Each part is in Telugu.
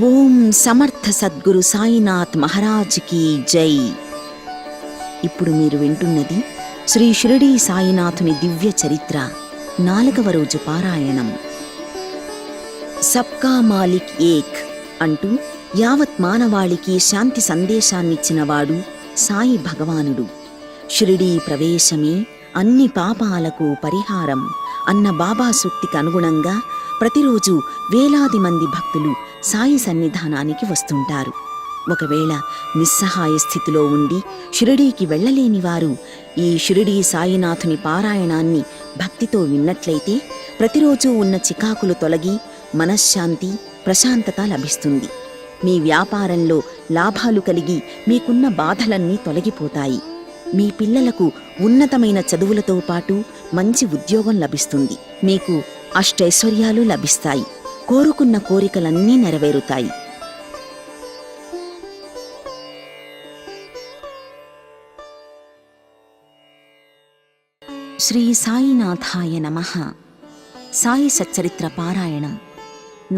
ఓం సమర్థ సద్గురు సాయినాథ్ మహారాజ్ కీ జై. ఇప్పుడు మీరు వింటున్నది శ్రీ షిరిడీ సాయినాథుని దివ్య చరిత్ర 4వ రోజు పారాయణం. సబ్కా మాలిక్ ఏక్ అంటూ యావత్ మానవాళికి శాంతి సందేశాన్నిచ్చినవాడు సాయి భగవానుడు. షిరిడీ ప్రవేశమే అన్ని పాపాలకు పరిహారం అన్న బాబా సూక్తికి అనుగుణంగా ప్రతిరోజు వేలాది మంది భక్తులు సాయి సన్నిధానానికి వస్తుంటారు. ఒకవేళ నిస్సహాయ స్థితిలో ఉండి షిరిడీకి వెళ్ళలేని వారు ఈ షిరిడీ సాయినాథుని పారాయణాన్ని భక్తితో విన్నట్లయితే ప్రతిరోజు ఉన్న చికాకులు తొలగి మనశ్శాంతి, ప్రశాంతత లభిస్తుంది. మీ వ్యాపారంలో లాభాలు కలిగి మీకున్న బాధలన్నీ తొలగిపోతాయి. మీ పిల్లలకు ఉన్నతమైన చదువులతో పాటు మంచి ఉద్యోగం లభిస్తుంది. మీకు అష్టైశ్వర్యాలు లభిస్తాయి. కోరుకున్న కోరికలన్నీ నెరవేరుతాయి. శ్రీ సాయినాథాయ నమః. సాయి సచ్చరిత్ర పారాయణం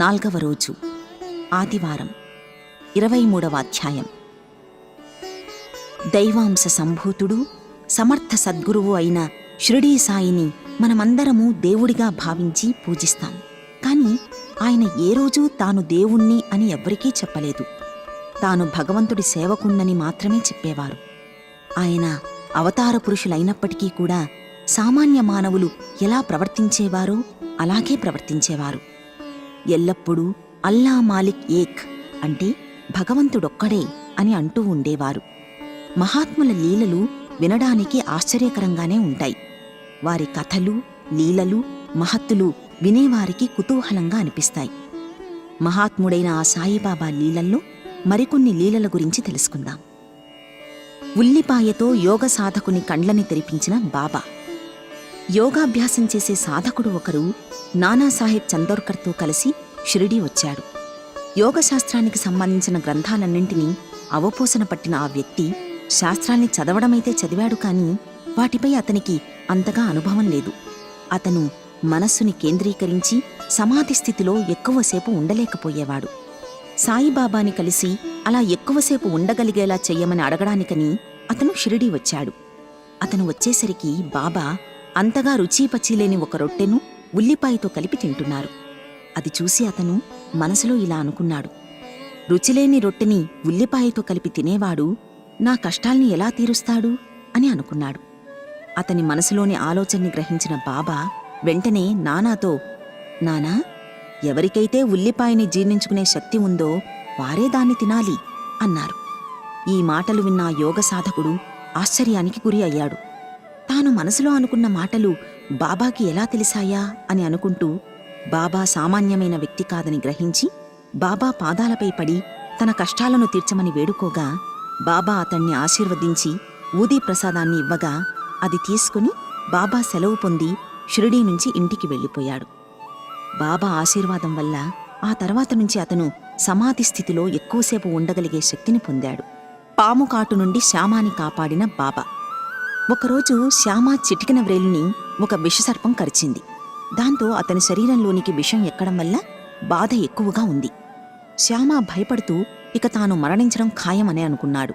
4వ రోజు, ఆదివారం, 23వ అధ్యాయం. దైవాంశ సంభూతుడు, సమర్థ సద్గురువు అయిన షిరిడీ సాయిని మనమందరము దేవుడిగా భావించి పూజిస్తాం. కాని ఆయన ఏ రోజూ తాను దేవుణ్ణి అని ఎవ్వరికీ చెప్పలేదు. తాను భగవంతుడి సేవకుణ్ణని మాత్రమే చెప్పేవారు. ఆయన అవతార పురుషులైనప్పటికీ కూడా సామాన్య మానవులు ఎలా ప్రవర్తించేవారో అలాగే ప్రవర్తించేవారు. ఎల్లప్పుడూ అల్లా మాలిక్ ఏక్ అంటే భగవంతుడొక్కడే అని అంటూ ఉండేవారు. మహాత్ముల లీలలు వినడానికి ఆశ్చర్యకరంగానే ఉంటాయి. వారి కథలు, లీలలు, మహత్తులు వినేవారికి కుతూహలంగా అనిపిస్తాయి. మహాత్ముడైన ఆ సాయిబాబా లీలల్లో మరికొన్ని లీలల గురించి తెలుసుకుందాం. ఉల్లిపాయతో యోగ సాధకుని కండ్లని తెరిపించిన బాబా. యోగాభ్యాసం చేసే సాధకుడు ఒకరు నానాసాహెబ్ చందోర్కర్తో కలిసి షిరిడీ వచ్చాడు. యోగశాస్త్రానికి సంబంధించిన గ్రంథాలన్నింటినీ అవపోసన పట్టిన ఆ వ్యక్తి శాస్త్రాల్ని చదవడమైతే చదివాడు, కానీ వాటిపై అతనికి అంతగా అనుభవం లేదు. అతను మనస్సుని కేంద్రీకరించి సమాధి స్థితిలో ఎక్కువసేపు ఉండలేకపోయేవాడు. సాయిబాబాని కలిసి అలా ఎక్కువసేపు ఉండగలిగేలా చెయ్యమని అడగడానికని అతను షిరిడీ వచ్చాడు. అతను వచ్చేసరికి బాబా అంతగా రుచీపచీలేని ఒక రొట్టెను ఉల్లిపాయతో కలిపి తింటున్నారు. అది చూసి అతను మనసులో ఇలా అనుకున్నాడు: రుచిలేని రొట్టెని ఉల్లిపాయతో కలిపి తినేవాడు నా కష్టాల్ని ఎలా తీరుస్తాడు అని అనుకున్నాడు. అతని మనసులోని ఆలోచనని గ్రహించిన బాబా వెంటనే నానాతో, నానా, ఎవరికైతే ఉల్లిపాయని జీర్ణించుకునే శక్తి ఉందో వారే దాన్ని తినాలి అన్నారు. ఈ మాటలు విన్న యోగ సాధకుడు ఆశ్చర్యానికి గురి అయ్యాడు. తాను మనసులో అనుకున్న మాటలు బాబాకి ఎలా తెలిసాయా అని అనుకుంటూ బాబా సామాన్యమైన వ్యక్తి కాదని గ్రహించి బాబా పాదాలపై పడి తన కష్టాలను తీర్చమని వేడుకోగా బాబా అతణ్ణి ఆశీర్వదించి ఊదీ ప్రసాదాన్ని ఇవ్వగా అది తీసుకుని బాబా సెలవు పొంది షిరిడీ నుంచి ఇంటికి వెళ్ళిపోయాడు. బాబా ఆశీర్వాదం వల్ల ఆ తర్వాత నుంచి అతను సమాధి స్థితిలో ఎక్కువసేపు ఉండగలిగే శక్తిని పొందాడు. పాము కాటు నుండి శ్యామాని కాపాడిన బాబా. ఒకరోజు శ్యామ చిటికిన వ్రేలుని ఒక విషసర్పం కరిచింది. దాంతో అతని శరీరంలోనికి విషం ఎక్కడం వల్ల బాధ ఎక్కువగా ఉంది. శ్యామ భయపడుతూ ఇక తాను మరణించడం ఖాయమనే అనుకున్నాడు.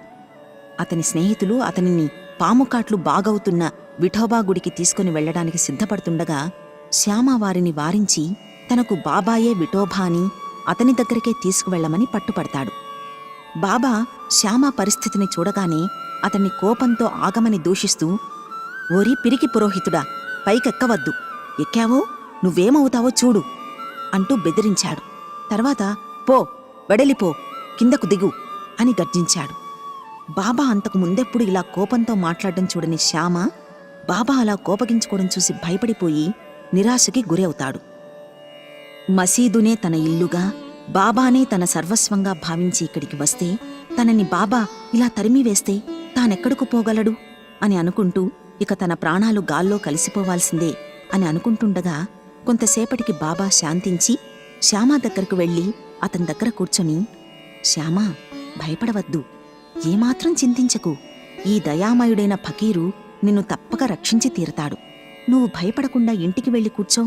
అతని స్నేహితులు అతనిని పాముకాట్లు బాగవుతున్న విఠోబా గుడికి తీసుకుని వెళ్లడానికి సిద్ధపడుతుండగా శ్యామ వారిని వారించి తనకు బాబాయే విఠోబా అని అతని దగ్గరికే తీసుకువెళ్లమని పట్టుపడతాడు. బాబా శ్యామ పరిస్థితిని చూడగానే అతన్ని కోపంతో ఆగమని దూషిస్తూ, ఓరి పిరికి పురోహితుడా, పైకెక్కవద్దు, ఎక్కావో నువ్వేమవుతావో చూడు అంటూ బెదిరించాడు. తర్వాత పో, వెడలిపో, కిందకు దిగు అని గర్జించాడు. బాబా అంతకు ముందెప్పుడు ఇలా కోపంతో మాట్లాడడం చూడని శ్యామ బాబా అలా కోపగించుకోవడం చూసి భయపడిపోయి నిరాశకి గురి అవుతాడు. మసీదునే తన ఇల్లుగా, బాబానే తన సర్వస్వంగా భావించి ఇక్కడికి వస్తే తనని బాబా ఇలా తరిమివేస్తే తానెక్కడకు పోగలడు అని అనుకుంటూ ఇక తన ప్రాణాలు గాల్లో కలిసిపోవాల్సిందే అని అనుకుంటుండగా కొంతసేపటికి బాబా శాంతించి శ్యామ దగ్గరకు వెళ్ళి అతని దగ్గర కూర్చొని, శ్యామా, భయపడవద్దు, ఏమాత్రం చింతించకు. ఈ దయామయుడైన ఫకీరు నిన్ను తప్పక రక్షించి తీరతాడు. నువ్వు భయపడకుండా ఇంటికి వెళ్ళి కూర్చో,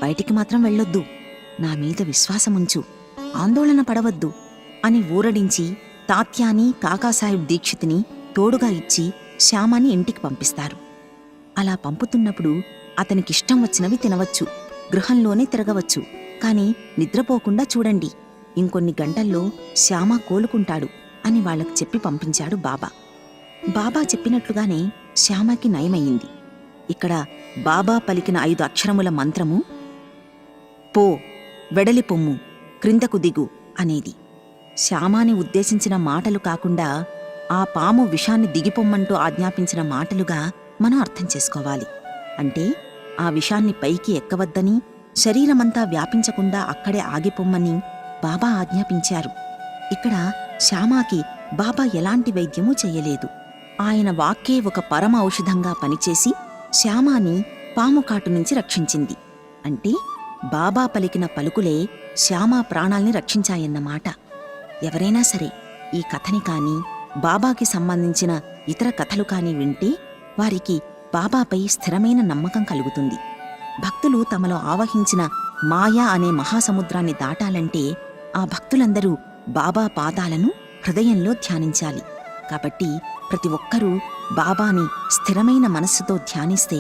బయటికి మాత్రం వెళ్ళొద్దు. నా మీద విశ్వాసముంచు ఆందోళన పడవద్దు అని ఊరడించి తాత్యాని కాకాసాహెబ్ దీక్షిత్ని తోడుగా ఇచ్చి శ్యామాని ఇంటికి పంపిస్తారు. అలా పంపుతున్నప్పుడు అతనికిష్టం వచ్చినవి తినవచ్చు, గృహంలోనే తిరగవచ్చు, కాని నిద్రపోకుండా చూడండి, ఇంకొన్ని గంటల్లో శ్యామ కోలుకుంటాడు అని వాళ్లకు చెప్పి పంపించాడు బాబా. బాబా చెప్పినట్లుగానే శ్యామకి నయమయ్యింది. ఇక్కడ బాబా పలికిన 5 అక్షరముల మంత్రము పో, వెడలి పొమ్ము, క్రిందకు దిగు అనేది. శ్యామాని ఉద్దేశించిన మాటలు కాకుండా ఆ పాము విషాన్ని దిగిపొమ్మంటూ ఆజ్ఞాపించిన మాటలుగా మనం అర్థం చేసుకోవాలి. అంటే ఆ విషాన్ని పైకి ఎక్కవద్దని, శరీరమంతా వ్యాపించకుండా అక్కడే ఆగిపొమ్మని బాబా ఆజ్ఞాపించారు. ఇక్కడ శ్యామాకి బాబా ఎలాంటి వైద్యమూ చెయ్యలేదు. ఆయన వాక్కే ఒక పరమ ఔషధంగా పనిచేసి శ్యామాని పాము కాటు నుంచి రక్షించింది. అంటే బాబా పలికిన పలుకులే శ్యామ ప్రాణాల్ని రక్షించాయన్నమాట. ఎవరైనా సరే ఈ కథని కాని, బాబాకి సంబంధించిన ఇతర కథలు కాని వింటే వారికి బాబాపై స్థిరమైన నమ్మకం కలుగుతుంది. భక్తులు తమలో ఆవహించిన మాయా అనే మహాసముద్రాన్ని దాటాలంటే ఆ భక్తులందరూ బాబా పాదాలను హృదయంలో ధ్యానించాలి. కాబట్టి ప్రతి ఒక్కరూ బాబాని స్థిరమైన మనస్సుతో ధ్యానిస్తే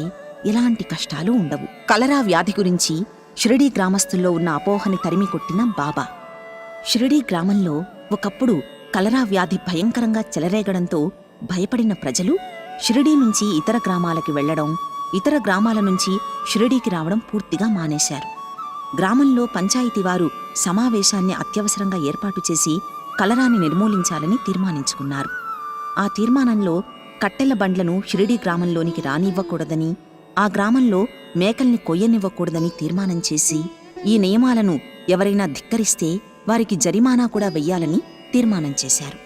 ఎలాంటి కష్టాలు ఉండవు. కలరా వ్యాధి గురించి షిరిడీ గ్రామస్తుల్లో ఉన్న అపోహని తరిమికొట్టిన బాబా. షిరిడీ గ్రామంలో ఒకప్పుడు కలరా వ్యాధి భయంకరంగా చెలరేగడంతో భయపడిన ప్రజలు షిరిడీ నుంచి ఇతర గ్రామాలకి వెళ్లడం, ఇతర గ్రామాల నుంచి షిరిడీకి రావడం పూర్తిగా మానేశారు. గ్రామంలో పంచాయతీవారు సమావేశాన్ని అత్యవసరంగా ఏర్పాటు చేసి కలరాని నిర్మూలించాలని తీర్మానించుకున్నారు. ఆ తీర్మానంలో కట్టెల బండ్లను షిరిడీ గ్రామంలోనికి రానివ్వకూడదని, ఆ గ్రామంలో మేకల్ని కొయ్యనివ్వకూడదని తీర్మానం చేసి, ఈ నియమాలను ఎవరైనా ధిక్కరిస్తే వారికి జరిమానా కూడా వెయ్యాలని తీర్మానం చేశారు.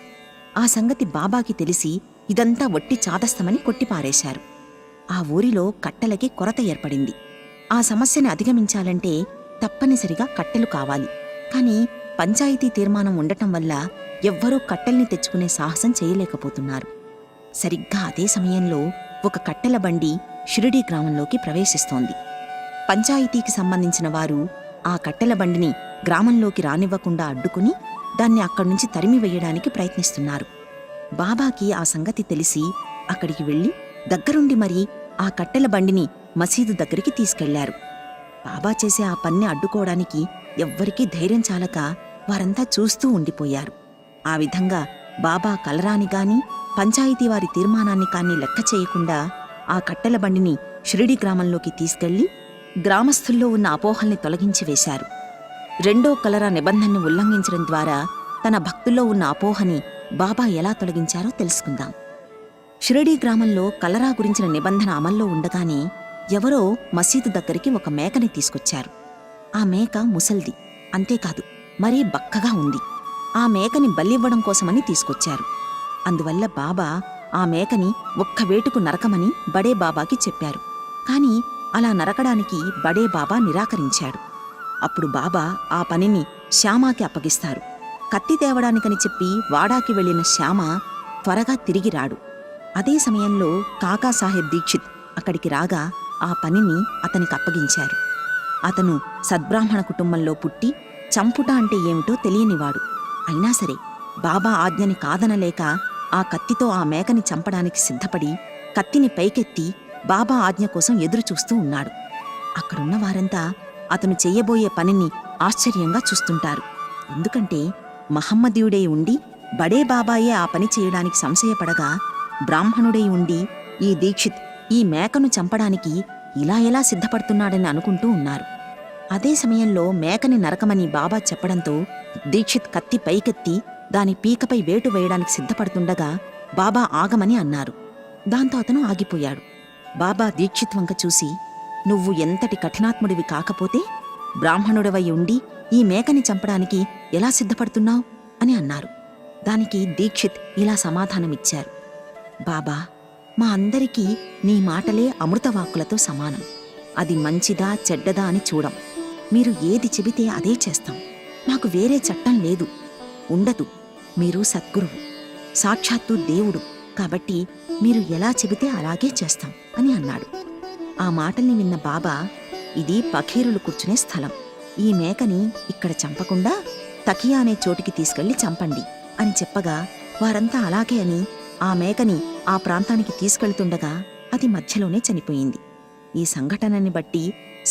ఆ సంగతి బాబాకి తెలిసి ఇదంతా వట్టి చాదస్తమని కొట్టిపారేశారు. ఆ ఊరిలో కట్టెలకి కొరత ఏర్పడింది. ఆ సమస్యని అధిగమించాలంటే తప్పనిసరిగా కట్టెలు కావాలి. కాని పంచాయతీ తీర్మానం ఉండటం వల్ల ఎవ్వరూ కట్టెల్ని తెచ్చుకునే సాహసం చేయలేకపోతున్నారు. సరిగ్గా అదే సమయంలో ఒక కట్టెల బండి షిరిడీ గ్రామంలోకి ప్రవేశిస్తోంది. పంచాయతీకి సంబంధించిన వారు ఆ కట్టెల బండిని గ్రామంలోకి రానివ్వకుండా అడ్డుకుని దాన్ని అక్కడ్నుంచి తరిమివేయడానికి ప్రయత్నిస్తున్నారు. బాబాకి ఆ సంగతి తెలిసి అక్కడికి వెళ్లి దగ్గరుండి మరీ ఆ కట్టెల బండిని మసీదు దగ్గరికి తీసుకెళ్లారు. బాబా చేసే ఆ పన్ని అడ్డుకోవడానికి ఎవ్వరికీ ధైర్యం చాలక వారంతా చూస్తూ ఉండిపోయారు. ఆ విధంగా బాబా కలరాని గాని, పంచాయతీవారి తీర్మానాన్ని కాని లెక్క చేయకుండా ఆ కట్టెల బండిని షిరిడీ గ్రామంలోకి తీసుకెళ్లి గ్రామస్థుల్లో ఉన్న అపోహల్ని తొలగించి వేశారు. రెండో కలరా నిబంధనని ఉల్లంఘించడం ద్వారా తన భక్తుల్లో ఉన్న అపోహని బాబా ఎలా తొలగించారో తెలుసుకుందాం. షిరిడీ గ్రామంలో కలరా గురించిన నిబంధన అమల్లో ఉండగానే ఎవరో మసీదు దగ్గరికి ఒక మేకని తీసుకొచ్చారు. ఆ మేక ముసల్ది, అంతేకాదు మరీ బక్కగా ఉంది. ఆ మేకని బలివ్వడం కోసమని తీసుకొచ్చారు. అందువల్ల బాబా ఆ మేకని ఒక్క వేటుకు నరకమని బడే బాబాకి చెప్పారు. కాని అలా నరకడానికి బడే బాబా నిరాకరించాడు. అప్పుడు బాబా ఆ పనిని శ్యామాకి అప్పగిస్తారు. కత్తి తేవడానికని చెప్పి వాడాకి వెళ్లిన శ్యామ త్వరగా తిరిగి రాడు. అదే సమయంలో కాకాసాహెబ్ దీక్షిత్ అక్కడికి రాగా ఆ పనిని అతనికి అప్పగించారు. అతను సద్బ్రాహ్మణ కుటుంబంలో పుట్టి చంపుట అంటే ఏమిటో తెలియనివాడు. అయినా సరే బాబా ఆజ్ఞని కాదనలేక ఆ కత్తితో ఆ మేకని చంపడానికి సిద్ధపడి కత్తిని పైకెత్తి బాబా ఆజ్ఞ కోసం ఎదురుచూస్తూ ఉన్నాడు. అక్కడున్న వారంతా అతను చెయ్యబోయే పనిని ఆశ్చర్యంగా చూస్తుంటారు. ఎందుకంటే మహమ్మదీయుడై ఉండి బడే బాబాయే ఆ పని చేయడానికి సంశయపడగా, బ్రాహ్మణుడై ఉండి ఈ దీక్షిత్ ఈ మేకను చంపడానికి ఇలా ఎలా సిద్ధపడుతున్నాడని అనుకుంటూ ఉన్నారు. అదే సమయంలో మేకని నరకమని బాబా చెప్పడంతో దీక్షిత్ కత్తి పైకెత్తి దాని పీకపై వేటు వేయడానికి సిద్ధపడుతుండగా బాబా ఆగమని అన్నారు. దాంతో అతను ఆగిపోయాడు. బాబా దీక్షిత్ వంక చూసి, నువ్వు ఎంతటి కఠినాత్ముడివి కాకపోతే బ్రాహ్మణుడవై ఉండి ఈ మేకని చంపడానికి ఎలా సిద్ధపడుతున్నావు అని అన్నారు. దానికి దీక్షిత్ ఇలా సమాధానమిచ్చారు. బాబా, మా అందరికీ నీ మాటలే అమృతవాక్కులతో సమానం. అది మంచిదా చెడ్డదా అని చూడం. మీరు ఏది చెబితే అదే చేస్తాం. మాకు వేరే చట్టం లేదు, ఉండదు. మీరు సద్గురువు, సాక్షాత్తు దేవుడు, కాబట్టి మీరు ఎలా చెబితే అలాగే చేస్తాం అని అన్నాడు. ఆ మాటల్ని విన్న బాబా, ఇది పఖీరులు కూర్చునే స్థలం. ఈ మేకని ఇక్కడ చంపకుండా తకియా అనే చోటికి తీసుకెళ్లి చంపండి అని చెప్పగా వారంతా అలాగే అని ఆ మేకని ఆ ప్రాంతానికి తీసుకెళ్తుండగా అది మధ్యలోనే చనిపోయింది. ఈ సంఘటనని బట్టి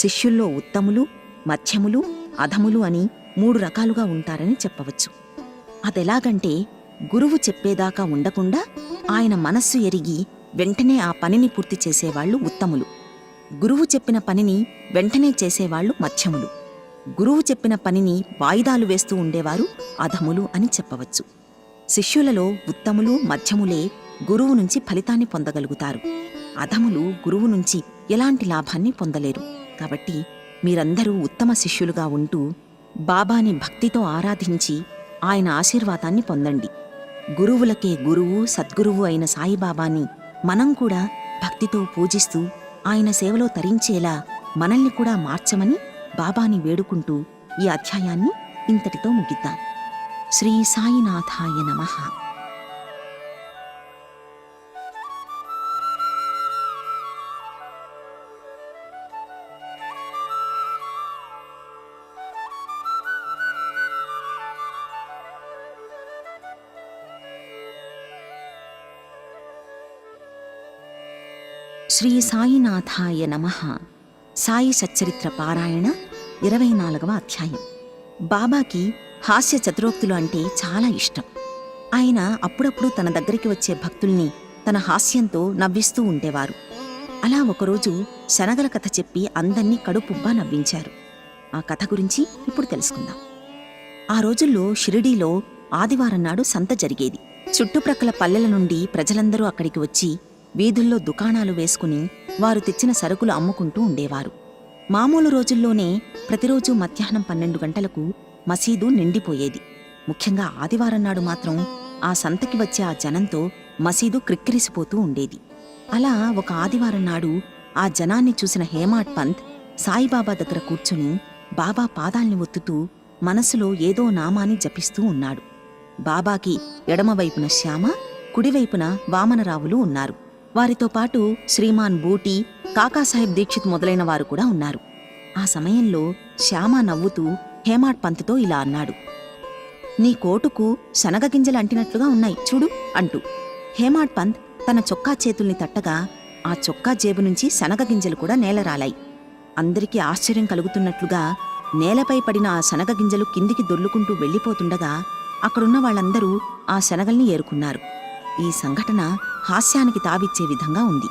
శిష్యుల్లో ఉత్తములు, మధ్యములు, అధములు అని 3 రకాలుగా ఉంటారని చెప్పవచ్చు. అదెలాగంటే గురువు చెప్పేదాకా ఉండకుండా ఆయన మనస్సు ఎరిగి వెంటనే ఆ పనిని పూర్తి చేసేవాళ్లు ఉత్తములు. గురువు చెప్పిన పనిని వెంటనే చేసేవాళ్లు మధ్యములు. గురువు చెప్పిన పనిని వాయిదాలు వేస్తూ ఉండేవారు అధములు అని చెప్పవచ్చు. శిష్యులలో ఉత్తములు, మధ్యములే గురువు నుంచి ఫలితాన్ని పొందగలుగుతారు. అధములు గురువు నుంచి ఎలాంటి లాభాన్ని పొందలేరు. కాబట్టి మీరందరూ ఉత్తమ శిష్యులుగా ఉంటూ బాబాని భక్తితో ఆరాధించి ఆయన ఆశీర్వాదాన్ని పొందండి. గురువులకే గురువు, సద్గురువు అయిన సాయిబాబాని మనం కూడా భక్తితో పూజిస్తూ ఆయన సేవలో తరించేలా మనల్ని కూడా మార్చమని బాబాని వేడుకుంటూ ఈ అధ్యాయాన్ని ఇంతటితో ముగిద్దాం. శ్రీ సాయినాథాయ నమః. శ్రీ సాయినాథాయ నమః. సాయి సచ్చరిత్ర పారాయణ 24వ అధ్యాయం. బాబాకి హాస్య చతురోక్తులు అంటే చాలా ఇష్టం. ఆయన అప్పుడప్పుడు తన దగ్గరికి వచ్చే భక్తుల్ని తన హాస్యంతో నవ్విస్తూ ఉండేవారు. అలా ఒకరోజు శనగల కథ చెప్పి అందర్నీ కడుపుబ్బా నవ్వించారు. ఆ కథ గురించి ఇప్పుడు తెలుసుకుందాం. ఆ రోజుల్లో షిరిడీలో ఆదివారం నాడు సంత జరిగేది. చుట్టుప్రక్కల పల్లెల నుండి ప్రజలందరూ అక్కడికి వచ్చి వీధుల్లో దుకాణాలు వేసుకుని వారు తెచ్చిన సరుకులు అమ్ముకుంటూ ఉండేవారు. మామూలు రోజుల్లోనే ప్రతిరోజు మధ్యాహ్నం 12 గంటలకు మసీదు నిండిపోయేది. ముఖ్యంగా ఆదివారం నాడు మాత్రం ఆ సంతకి వచ్చే ఆ జనంతో మసీదు క్రిక్కిరిసిపోతూ ఉండేది. అలా ఒక ఆదివారం నాడు ఆ జనాన్ని చూసిన హేమాడ్ పంత్ సాయిబాబా దగ్గర కూర్చుని బాబా పాదాల్ని ఒత్తుతూ మనసులో ఏదో నామాన్ని జపిస్తూ ఉన్నాడు. బాబాకి ఎడమవైపున శ్యామ, కుడివైపున వామనరావులు ఉన్నారు. వారితో పాటు శ్రీమాన్ బూటీ, కాకాసాహెబ్ దీక్షిత్ మొదలైన వారు కూడా ఉన్నారు. ఆ సమయంలో శ్యామ నవ్వుతూ హేమాడ్ పంత్తో ఇలా అన్నాడు, నీ కోటుకు శనగగింజలు అంటినట్లుగా ఉన్నాయి చూడు అంటూ. హేమాడ్ పంత్ తన చొక్కా చేతుల్ని తట్టగా ఆ చొక్కా జేబు నుంచి శనగగింజలు కూడా నేలరాలాయి. అందరికీ ఆశ్చర్యం కలుగుతున్నట్లుగా నేలపై పడిన ఆ శనగగింజలు కిందికి దొర్లుకుంటూ వెళ్ళిపోతుండగా అక్కడున్న వాళ్ళందరూ ఆ శనగల్ని ఏరుకున్నారు. ఈ సంఘటన హాస్యానికి తావిచ్చే విధంగా ఉంది.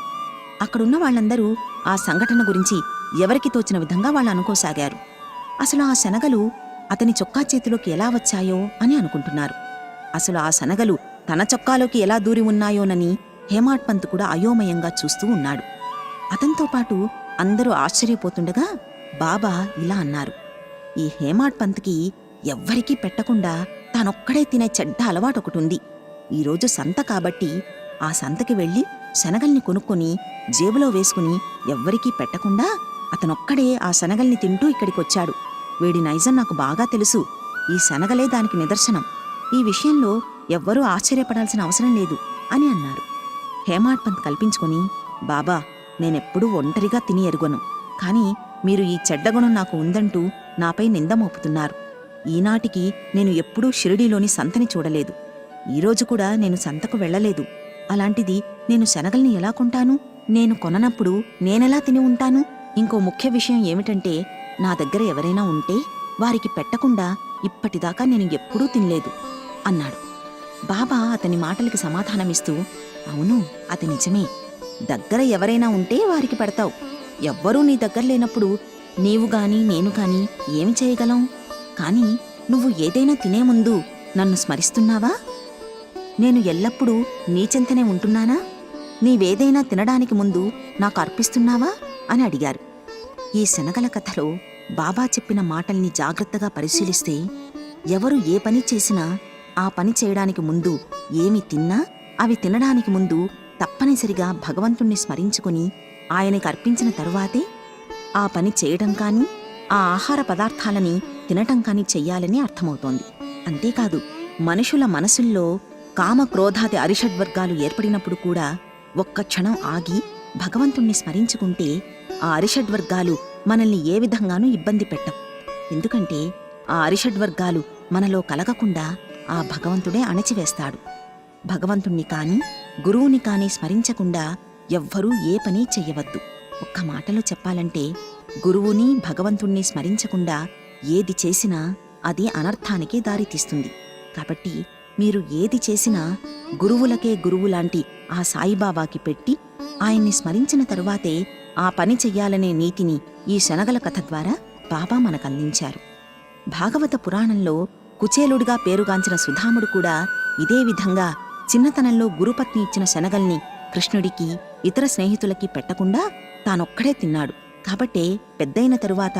అక్కడున్న వాళ్ళందరూ ఆ సంఘటన గురించి ఎవరికి తోచిన విధంగా వాళ్ళు అనుకోసాగారు. అసలు ఆ శనగలు అతని చొక్కా చేతిలోకి ఎలా వచ్చాయో అని అనుకుంటున్నారు. అసలు ఆ శనగలు తన చొక్కాలోకి ఎలా దూరి ఉన్నాయోనని హేమాడ్ పంత్ కూడా అయోమయంగా చూస్తూ ఉన్నాడు. అతనితో పాటు అందరూ ఆశ్చర్యపోతుండగా బాబా ఇలా అన్నారు, ఈ హేమాడ్ పంత్కి ఎవ్వరికీ పెట్టకుండా తానొక్కడే తినే చెడ్డ అలవాటొకటుంది. ఈరోజు సంత కాబట్టి ఆ సంతకి వెళ్ళి శనగల్ని కొనుక్కొని జేబులో వేసుకుని ఎవ్వరికీ పెట్టకుండా అతనొక్కడే ఆ శనగల్ని తింటూ ఇక్కడికొచ్చాడు. వీడి నైజం నాకు బాగా తెలుసు. ఈ శనగలే దానికి నిదర్శనం. ఈ విషయంలో ఎవ్వరూ ఆశ్చర్యపడాల్సిన అవసరం లేదు అని అన్నారు. హేమాడ్ పంత్ కల్పించుకొని, బాబా, నేనెప్పుడూ ఒంటరిగా తిని ఎరుగను. కాని మీరు ఈ చెడ్డగుణం నాకు ఉందంటూ నాపై నింద మోపుతున్నారు. ఈనాటికి నేను ఎప్పుడూ షిరిడీలోని సంతని చూడలేదు. ఈరోజు కూడా నేను సంతకు వెళ్లలేదు. అలాంటిది నేను శనగల్ని ఎలా కొంటాను? నేను కొననప్పుడు నేనెలా తిని ఉంటాను? ఇంకో ముఖ్య విషయం ఏమిటంటే, నా దగ్గర ఎవరైనా ఉంటే వారికి పెట్టకుండా ఇప్పటిదాకా నేను ఎప్పుడూ తినలేదు అన్నాడు. బాబా అతని మాటలకి సమాధానమిస్తూ, అవును, అది నిజమే. దగ్గర ఎవరైనా ఉంటే వారికి పెడతావు. ఎవ్వరూ నీ దగ్గర లేనప్పుడు నీవు గాని నేను కాని ఏమి చేయగలం? కాని నువ్వు ఏదైనా తినే ముందు నన్ను స్మరిస్తున్నావా? నేను ఎల్లప్పుడూ నీచెంతనే ఉంటున్నానా? నీవేదైనా తినడానికి ముందు నాకు అర్పిస్తున్నావా అని అడిగారు. ఈ శనగల కథలో బాబా చెప్పిన మాటల్ని జాగ్రత్తగా పరిశీలిస్తే ఎవరు ఏ పని చేసినా ఆ పని చేయడానికి ముందు ఏమి తిన్నా అవి తినడానికి ముందు తప్పనిసరిగా భగవంతుణ్ణి స్మరించుకుని ఆయనకి అర్పించిన తరువాతే ఆ పని చేయడం కానీ ఆ ఆహార పదార్థాలని తినటం కానీ చెయ్యాలని అర్థమవుతోంది. అంతేకాదు, మనుషుల మనసుల్లో కామ క్రోధాది అరిషడ్వర్గాలు ఏర్పడినప్పుడు కూడా ఒక్క క్షణం ఆగి భగవంతుణ్ణి స్మరించుకుంటే ఆ అరిషడ్వర్గాలు మనల్ని ఏ విధంగానూ ఇబ్బంది పెట్టం. ఎందుకంటే ఆ అరిషడ్వర్గాలు మనలో కలగకుండా ఆ భగవంతుడే అణచివేస్తాడు. భగవంతుణ్ణి కాని గురువుని కాని స్మరించకుండా ఎవ్వరూ ఏ పనీ చెయ్యవద్దు. ఒక్క మాటలో చెప్పాలంటే గురువుని భగవంతుణ్ణి స్మరించకుండా ఏది చేసినా అది అనర్థానికే దారితీస్తుంది. కాబట్టి మీరు ఏది చేసినా గురువులకే గురువులాంటి ఆ సాయిబాబాకి పెట్టి ఆయన్ని స్మరించిన తరువాతే ఆ పని చెయ్యాలనే నీతిని ఈ శనగల కథ ద్వారా బాబా మనకందించారు. భాగవత పురాణంలో కుచేలుడిగా పేరుగాంచిన సుధాముడు కూడా ఇదే విధంగా చిన్నతనంలో గురుపత్ని ఇచ్చిన శనగల్ని కృష్ణుడికి ఇతర స్నేహితులకి పెట్టకుండా తానొక్కడే తిన్నాడు. కాబట్టే పెద్దయిన తరువాత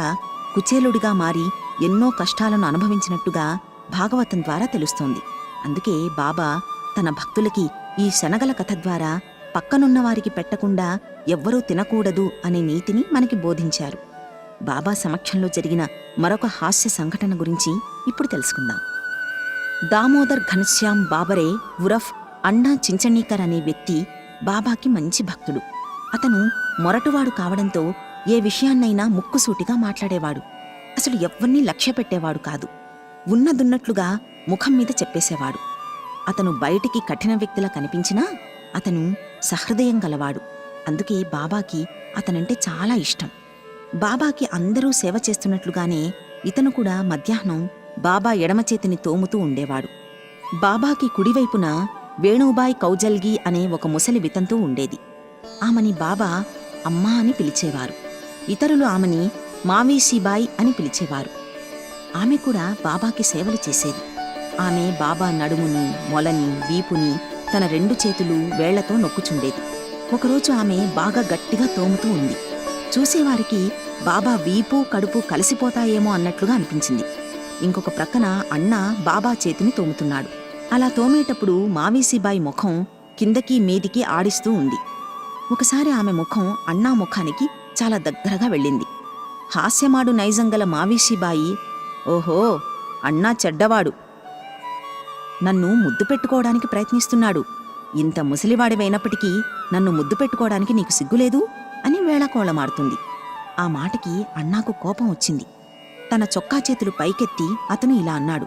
కుచేలుడిగా మారి ఎన్నో కష్టాలను అనుభవించినట్టుగా భాగవతం ద్వారా తెలుస్తోంది. అందుకే బాబా తన భక్తులకి ఈ శనగల కథ ద్వారా పక్కనున్నవారికి పెట్టకుండా ఎవ్వరూ తినకూడదు అనే నీతిని మనకి బోధించారు. బాబా సమక్షంలో జరిగిన మరొక హాస్య సంఘటన గురించి ఇప్పుడు తెలుసుకుందాం. దామోదర్ ఘనశ్యామ్ బాబరే ఉరఫ్ అన్నా చించణీకర్ అనే వ్యక్తి బాబాకి మంచి భక్తుడు. అతను మొరటువాడు కావడంతో ఏ విషయాన్నైనా ముక్కుసూటిగా మాట్లాడేవాడు. అసలు ఎవ్వరినీ లక్ష్యపెట్టేవాడు కాదు. ఉన్నదున్నట్లుగా ముఖం మీద చెప్పేసేవాడు. అతను బయటికి కఠిన వ్యక్తిలా కనిపించినా అతను సహృదయం గలవాడు. అందుకే బాబాకి అతనంటే చాలా ఇష్టం. బాబాకి అందరూ సేవ చేస్తున్నట్లుగానే ఇతను కూడా మధ్యాహ్నం బాబా ఎడమచేతిని తోముతూ ఉండేవాడు. బాబాకి కుడివైపున వేణుబాయ్ కౌజల్గి అనే ఒక ముసలి వితంతు ఉండేది. ఆమెని బాబా అమ్మా అని పిలిచేవారు. ఇతరులు ఆమెని మావీసీబాయ్ అని పిలిచేవారు. ఆమె కూడా బాబాకి సేవలు చేసేది. ఆమె బాబా నడుముని, మొలని, వీపుని తన 2 చేతులు వేళ్లతో నొక్కుచుండేది. ఒకరోజు ఆమె బాగా గట్టిగా తోముతూ ఉంది. చూసేవారికి బాబా వీపు కడుపు కలిసిపోతాయేమో అన్నట్లుగా అనిపించింది. ఇంకొక ప్రక్కన అన్న బాబా చేతిని తోముతున్నాడు. అలా తోమేటప్పుడు మావీసీబాయి ముఖం కిందకి మీదికి ఆడిస్తూ ఉంది. ఒకసారి ఆమె ముఖం అన్నా ముఖానికి చాలా దగ్గరగా వెళ్ళింది. హాస్యమాడు నైజంగల మావీసీబాయి, ఓహో, అన్నా చెడ్డవాడు, నన్ను ముద్దు పెట్టుకోవడానికి ప్రయత్నిస్తున్నాడు. ఇంత ముసలివాడివైనప్పటికీ నన్ను ముద్దు పెట్టుకోవడానికి నీకు సిగ్గులేదు అని వేళాకోళమాడుతుంది. ఆ మాటకి అన్నాకు కోపం వచ్చింది. తన చొక్కా చేతులు పైకెత్తి అతను ఇలా అన్నాడు,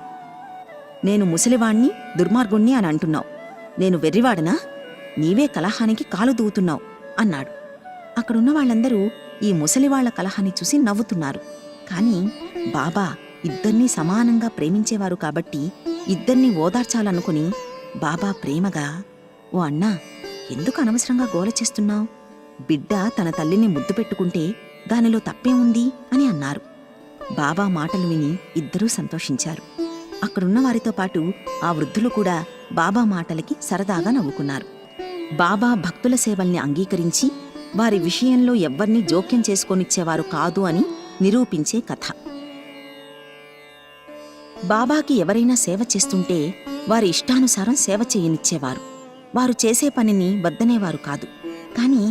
నేను ముసలివాణ్ణి, దుర్మార్గుణ్ణి అని అంటున్నావు. నేను వెర్రివాడనా? నీవే కలహానికి కాలు దూవుతున్నావు అన్నాడు. అక్కడున్న వాళ్ళందరూ ఈ ముసలివాళ్ల కలహాన్ని చూసి నవ్వుతున్నారు. కాని బాబా ఇద్దర్నీ సమానంగా ప్రేమించేవారు కాబట్టి ఇద్దర్నీ ఓదార్చాలనుకుని బాబా ప్రేమగా, ఓ అన్నా, ఎందుకు అనవసరంగా గోల చేస్తున్నావు? బిడ్డ తన తల్లిని ముద్దు పెట్టుకుంటే దానిలో తప్పే ఉంది అని అన్నారు. బాబా మాటలు విని ఇద్దరూ సంతోషించారు. అక్కడున్న వారితో పాటు ఆ వృద్ధులు కూడా బాబా మాటలకి సరదాగా నవ్వుకున్నారు. బాబా భక్తుల సేవల్ని అంగీకరించి వారి విషయంలో ఎవ్వర్నీ జోక్యం చేసుకోనిచ్చేవారు కాదు అని నిరూపించే కథ. బాబాకి ఎవరైనా సేవ చేస్తుంటే వారి ఇష్టానుసారం సేవ చేయనిచ్చేవారు. వారు చేసే పనిని వద్దనేవారు కాదు. కాని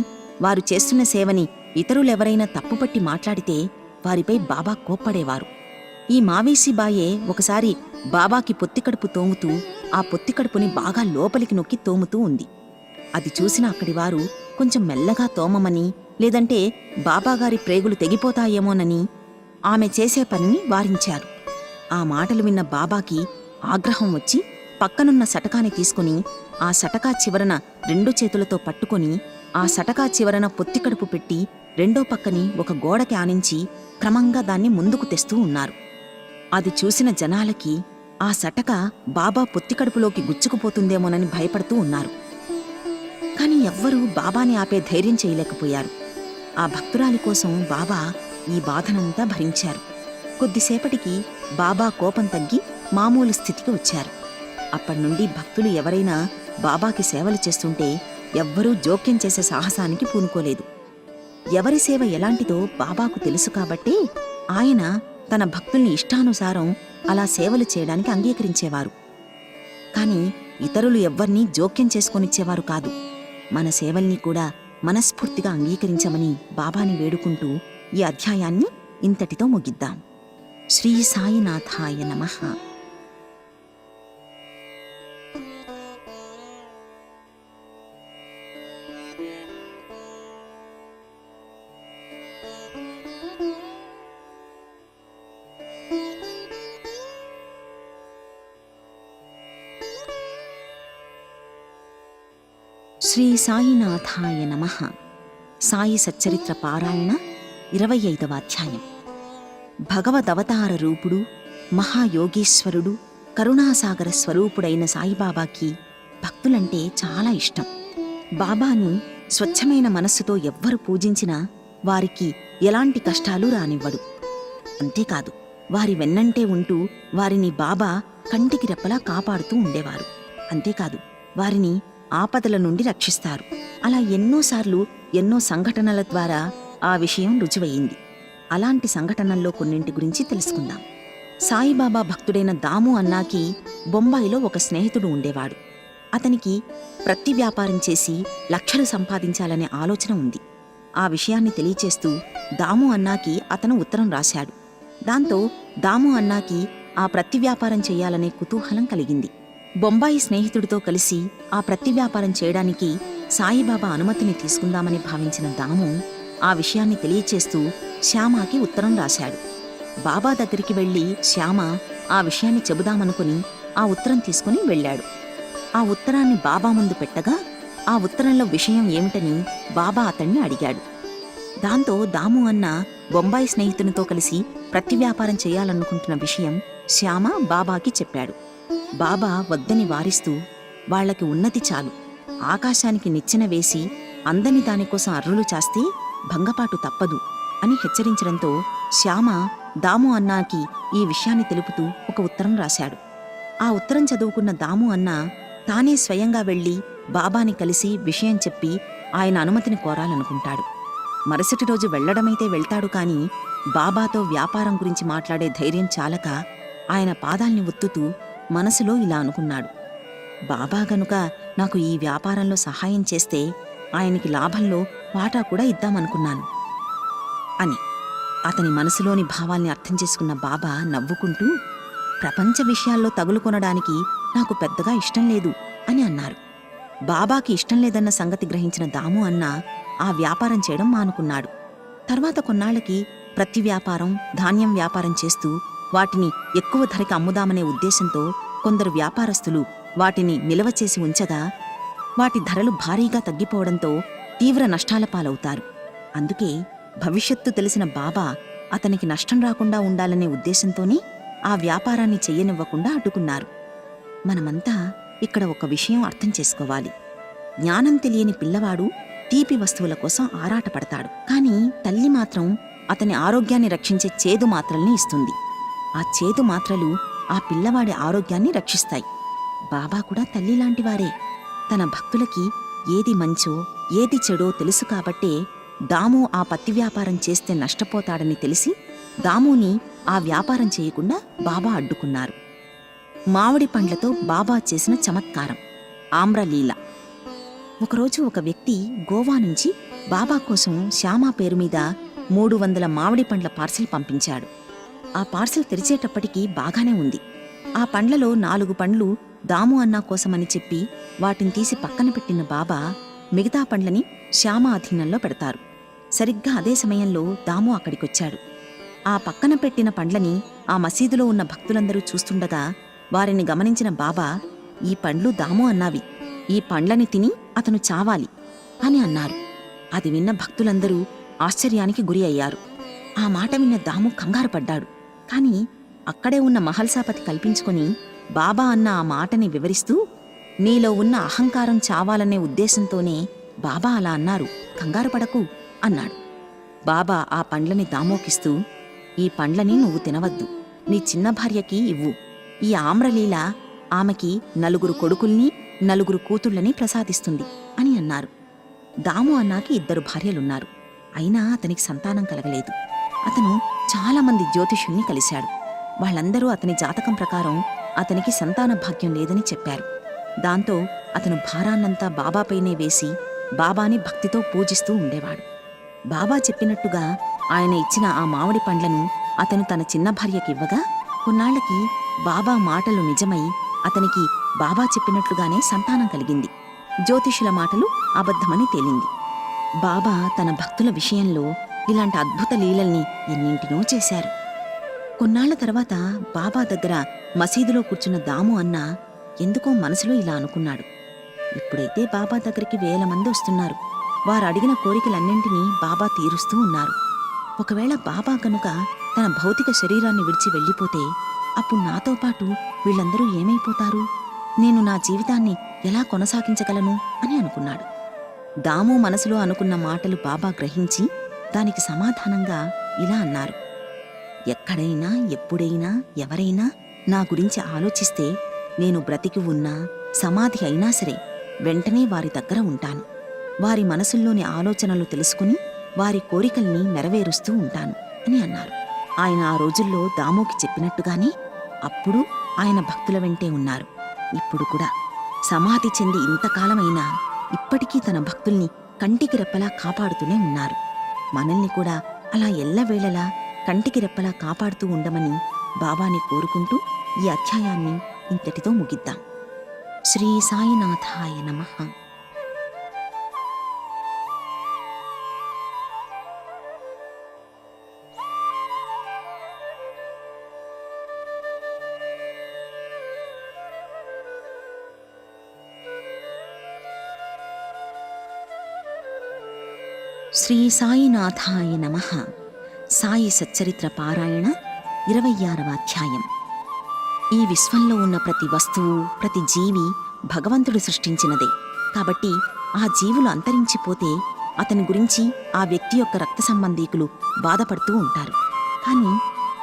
వారు చేస్తున్న సేవని ఇతరులెవరైనా తప్పుపట్టి మాట్లాడితే వారిపై బాబా కోప్పడేవారు. ఈ మావీసీబాయే ఒకసారి బాబాకి పొత్తికడుపు తోముతూ ఆ పొత్తికడుపుని బాగా లోపలికి నొక్కి తోముతూ ఉంది. అది చూసిన అక్కడివారు కొంచెం మెల్లగా తోమమని, లేదంటే బాబాగారి ప్రేగులు తెగిపోతాయేమోనని ఆమె చేసే పనిని వారించారు. ఆ మాటలు విన్న బాబాకి ఆగ్రహం వచ్చి పక్కనున్న సటకాని తీసుకుని ఆ సటకా చివరన 2 చేతులతో పట్టుకొని ఆ సటకా చివరన పొత్తికడుపు పెట్టి రెండో పక్కని ఒక గోడకి ఆనించి క్రమంగా దాన్ని ముందుకు తెస్తూ ఉన్నారు. అది చూసిన జనాలకి ఆ సటక బాబా పొత్తికడుపులోకి గుచ్చుకుపోతుందేమోనని భయపడుతూ ఉన్నారు. కాని ఎవ్వరూ బాబాని ఆపే ధైర్యం చేయలేకపోయారు. ఆ భక్తురాలి కోసం బాబా ఈ బాధనంతా భరించారు. కొద్దిసేపటికి బాబా కోపం తగ్గి మామూలు స్థితికి వచ్చారు. అప్పటినుండి భక్తులు ఎవరైనా బాబాకి సేవలు చేస్తుంటే ఎవ్వరూ జోక్యం చేసే సాహసానికి పూనుకోలేదు. ఎవరి సేవ ఎలాంటిదో బాబాకు తెలుసు కాబట్టే ఆయన తన భక్తుల్ని ఇష్టానుసారం అలా సేవలు చేయడానికి అంగీకరించేవారు. కాని ఇతరులు ఎవ్వర్నీ జోక్యం చేసుకొనిచ్చేవారు కాదు. మన సేవల్ని కూడా మనస్ఫూర్తిగా అంగీకరించమని బాబాని వేడుకుంటూ ఈ అధ్యాయాన్ని ఇంతటితో ముగిద్దాం. శ్రీ సాయినాథాయ నమః. శ్రీ సాయినాథాయ నమః. సాయి సచ్చరిత్ర పారాయణ 25వ అధ్యాయం. భగవదవతార రూపుడు, మహాయోగీశ్వరుడు, కరుణాసాగర స్వరూపుడైన సాయిబాబాకి భక్తులంటే చాలా ఇష్టం. బాబాను స్వచ్ఛమైన మనస్సుతో ఎవ్వరు పూజించినా వారికి ఎలాంటి కష్టాలు రానివ్వడు. అంతేకాదు, వారి వెన్నంటే ఉంటూ వారిని బాబా కంటికి రెప్పలా కాపాడుతూ ఉండేవారు. అంతేకాదు, వారిని ఆపదల నుండి రక్షిస్తారు. అలా ఎన్నోసార్లు ఎన్నో సంఘటనల ద్వారా ఆ విషయం రుజువయ్యింది. అలాంటి సంఘటనల్లో కొన్నింటి గురించి తెలుసుకుందాం. సాయిబాబా భక్తుడైన దాము అన్నాకి బొంబాయిలో ఒక స్నేహితుడు ఉండేవాడు. అతనికి ప్రతి వ్యాపారం చేసి లక్షలు సంపాదించాలనే ఆలోచన ఉంది. ఆ విషయాన్ని తెలియచేస్తూ దాము అన్నాకి అతను ఉత్తరం రాశాడు. దాంతో దాము అన్నాకి ఆ ప్రతి వ్యాపారం చెయ్యాలనే కుతూహలం కలిగింది. బొంబాయి స్నేహితుడితో కలిసి ఆ ప్రతి వ్యాపారం చేయడానికి సాయిబాబా అనుమతిని తీసుకుందామని భావించిన దాము ఆ విషయాన్ని తెలియచేస్తూ శ్యామకి ఉత్తరం రాశాడు. బాబా దగ్గరికి వెళ్లి శ్యామ ఆ విషయాన్ని చెబుదామనుకుని ఆ ఉత్తరం తీసుకుని వెళ్ళాడు. ఆ ఉత్తరాన్ని బాబా ముందు పెట్టగా ఆ ఉత్తరంలో విషయం ఏమిటని బాబా అతన్ని అడిగాడు. దాంతో దాము అన్న బొంబాయి స్నేహితునితో కలిసి ప్రతి వ్యాపారం చేయాలనుకుంటున్న విషయం శ్యామ బాబాకి చెప్పాడు. బాబా వద్దని వారిస్తూ, వాళ్లకి ఉన్నతి చాలు, ఆకాశానికి నిచ్చెన వేసి అందని దానికోసం అర్రులు చాస్తే భంగపాటు తప్పదు అని హెచ్చరించడంతో శ్యామ దాము అన్నాకి ఈ విషయాన్ని తెలుపుతూ ఒక ఉత్తరం రాశాడు. ఆ ఉత్తరం చదువుకున్న దాము అన్న తానే స్వయంగా వెళ్లి బాబాని కలిసి విషయం చెప్పి ఆయన అనుమతిని కోరాలనుకుంటాడు. మరుసటి రోజు వెళ్లడమైతే వెళ్తాడు కాని బాబాతో వ్యాపారం గురించి మాట్లాడే ధైర్యం చాలక ఆయన పాదాల్ని ఒత్తుతూ మనసులో ఇలా అనుకున్నాడు: బాబా గనుక నాకు ఈ వ్యాపారంలో సహాయం చేస్తే ఆయనకి లాభంలో వాటా కూడా ఇద్దామనుకున్నాను అని. అతని మనసులోని భావాల్ని అర్థం చేసుకున్న బాబా నవ్వుకుంటూ, ప్రపంచ విషయాల్లో తగులుకొనడానికి నాకు పెద్దగా ఇష్టం లేదు అని అన్నారు. బాబాకి ఇష్టం లేదన్న సంగతి గ్రహించిన దాము అన్న ఆ వ్యాపారం చేయడం మానుకున్నాడు. తర్వాత కొన్నాళ్లకి ప్రతి వ్యాపారం, ధాన్యం వ్యాపారం చేస్తూ వాటిని ఎక్కువ ధరకి అమ్ముదామనే ఉద్దేశంతో కొందరు వ్యాపారస్తులు వాటిని నిల్వ చేసి ఉంచగా వాటి ధరలు భారీగా తగ్గిపోవడంతో తీవ్ర నష్టాల పాలవుతారు. అందుకే భవిష్యత్తు తెలిసిన బాబా అతనికి నష్టం రాకుండా ఉండాలనే ఉద్దేశంతోనే ఆ వ్యాపారాన్ని చెయ్యనివ్వకుండా అడ్డుకున్నారు. మనమంతా ఇక్కడ ఒక విషయం అర్థం చేసుకోవాలి. జ్ఞానం తెలియని పిల్లవాడు తీపి వస్తువుల కోసం ఆరాటపడతాడు. కాని తల్లి మాత్రం అతని ఆరోగ్యాన్ని రక్షించే చేదు మాత్రల్ని ఇస్తుంది. ఆ చేదు మాత్రలు ఆ పిల్లవాడి ఆరోగ్యాన్ని రక్షిస్తాయి. బాబా కూడా తల్లిలాంటివారే. తన భక్తులకి ఏది మంచో ఏది చెడో తెలుసు కాబట్టే దాము ఆ పత్తి వ్యాపారం చేస్తే నష్టపోతాడని తెలిసి దాముని ఆ వ్యాపారం చేయకుండా బాబా అడ్డుకున్నారు. మామిడి పండ్లతో బాబా చేసిన చమత్కారం, ఆమ్రలీల. ఒకరోజు ఒక వ్యక్తి గోవా నుంచి బాబా కోసం శ్యామా పేరు మీద 300 మామిడి పండ్ల పార్సిల్ పంపించాడు. ఆ పార్సిల్ తెరిచేటప్పటికీ బాగానే ఉంది. ఆ పండ్లలో 4 పండ్లు దాము అన్నా కోసమని చెప్పి వాటిని తీసి పక్కన పెట్టిన బాబా మిగతా పండ్లని శ్యామ అధీనంలో పెడతారు. సరిగ్గా అదే సమయంలో దాము అక్కడికొచ్చాడు. ఆ పక్కన పెట్టిన పండ్లని ఆ మసీదులో ఉన్న భక్తులందరూ చూస్తుండగా వారిని గమనించిన బాబా, ఈ పండ్లు దాము అన్నావి, ఈ పండ్లని తిని అతను చావాలి అని అన్నారు. అది విన్న భక్తులందరూ ఆశ్చర్యానికి గురి అయ్యారు. ఆ మాట విన్న దాము కంగారు పడ్డాడు. కాని అక్కడే ఉన్న మహల్సాపతి కల్పించుకొని బాబా అన్న ఆ మాటని వివరిస్తూ, నీలో ఉన్న అహంకారం చావాలనే ఉద్దేశంతోనే బాబా అలా అన్నారు, కంగారు పడకు అన్నాడు. బాబా ఆ పండ్లని దామోకిస్తూ, ఈ పండ్లని నువ్వు తినవద్దు, నీ చిన్న భార్యకి ఇవ్వు. ఈ ఆమ్రలీల ఆమెకి 4 కొడుకుల్ని 4 కూతుళ్లని ప్రసాదిస్తుంది అని అన్నారు. దాము అన్నాకి 2 భార్యలున్నారు. అయినా అతనికి సంతానం కలగలేదు. అతను చాలామంది జ్యోతిషుల్ని కలిశాడు. వాళ్ళందరూ అతని జాతకం ప్రకారం అతనికి సంతాన భాగ్యం లేదని చెప్పారు. దాంతో అతను భారాన్నంతా బాబాపైనే వేసి బాబాని భక్తితో పూజిస్తూ ఉండేవాడు. బాబా చెప్పినట్టుగా ఆయన ఇచ్చిన ఆ మామిడి పండ్లను అతను తన చిన్న భార్యకివ్వగా కొన్నాళ్లకి బాబా మాటలు నిజమై అతనికి బాబా చెప్పినట్లుగానే సంతానం కలిగింది. జ్యోతిషుల మాటలు అబద్ధమని తేలింది. బాబా తన భక్తుల విషయంలో ఇలాంటి అద్భుత లీలల్ని ఎన్నింటినో చేశారు. కొన్నాళ్ల తర్వాత బాబా దగ్గర మసీదులో కూర్చున్న దాము అన్న ఎందుకో మనసులో ఇలా అనుకున్నాడు: ఇప్పుడైతే బాబా దగ్గరికి వేల మంది వస్తున్నారు. వారు అడిగిన కోరికలన్నింటినీ బాబా తీరుస్తూ ఉన్నారు. ఒకవేళ బాబా గనుక తన భౌతిక శరీరాన్ని విడిచి వెళ్ళిపోతే అప్పుడు నాతో పాటు వీళ్ళందరూ ఏమైపోతారు? నేను నా జీవితాన్ని ఎలా కొనసాగించగలను అని అనుకున్నాడు. దాము మనసులో అనుకున్న మాటలు బాబా గ్రహించి దానికి సమాధానంగా ఇలా అన్నారు: ఎక్కడైనా ఎప్పుడైనా ఎవరైనా నా గురించి ఆలోచిస్తే నేను బ్రతికి ఉన్నా సమాధి అయినా సరే వెంటనే వారి దగ్గర ఉంటాను. వారి మనసుల్లోని ఆలోచనలు తెలుసుకుని వారి కోరికల్ని నెరవేరుస్తూ ఉంటాను అని అన్నారు. ఆయన ఆ రోజుల్లో దామోకి చెప్పినట్టుగానే అప్పుడు ఆయన భక్తుల వెంటే ఉన్నారు. ఇప్పుడు కూడా సమాధి చెంది ఇంతకాలమైనా ఇప్పటికీ తన భక్తుల్ని కంటికి రెప్పలా కాపాడుతూనే ఉన్నారు. మనల్ని కూడా అలా ఎల్లవేళలా కంటికి రెప్పలా కాపాడుతూ ఉండమని బాబాని కోరుకుంటూ ఈ అధ్యాయాన్ని ఇంతటితో ముగిద్దాం. శ్రీ సాయినాథాయ నమః. శ్రీ సాయినాథాయ నమః. సాయి సచ్చరిత్ర పారాయణ 26వ అధ్యాయం. ఈ విశ్వంలో ఉన్న ప్రతి వస్తువు, ప్రతి జీవి భగవంతుడు సృష్టించినదే. కాబట్టి ఆ జీవులు అంతరించిపోతే అతని గురించి ఆ వ్యక్తి యొక్క రక్త సంబంధీకులు బాధపడుతూ ఉంటారు. కానీ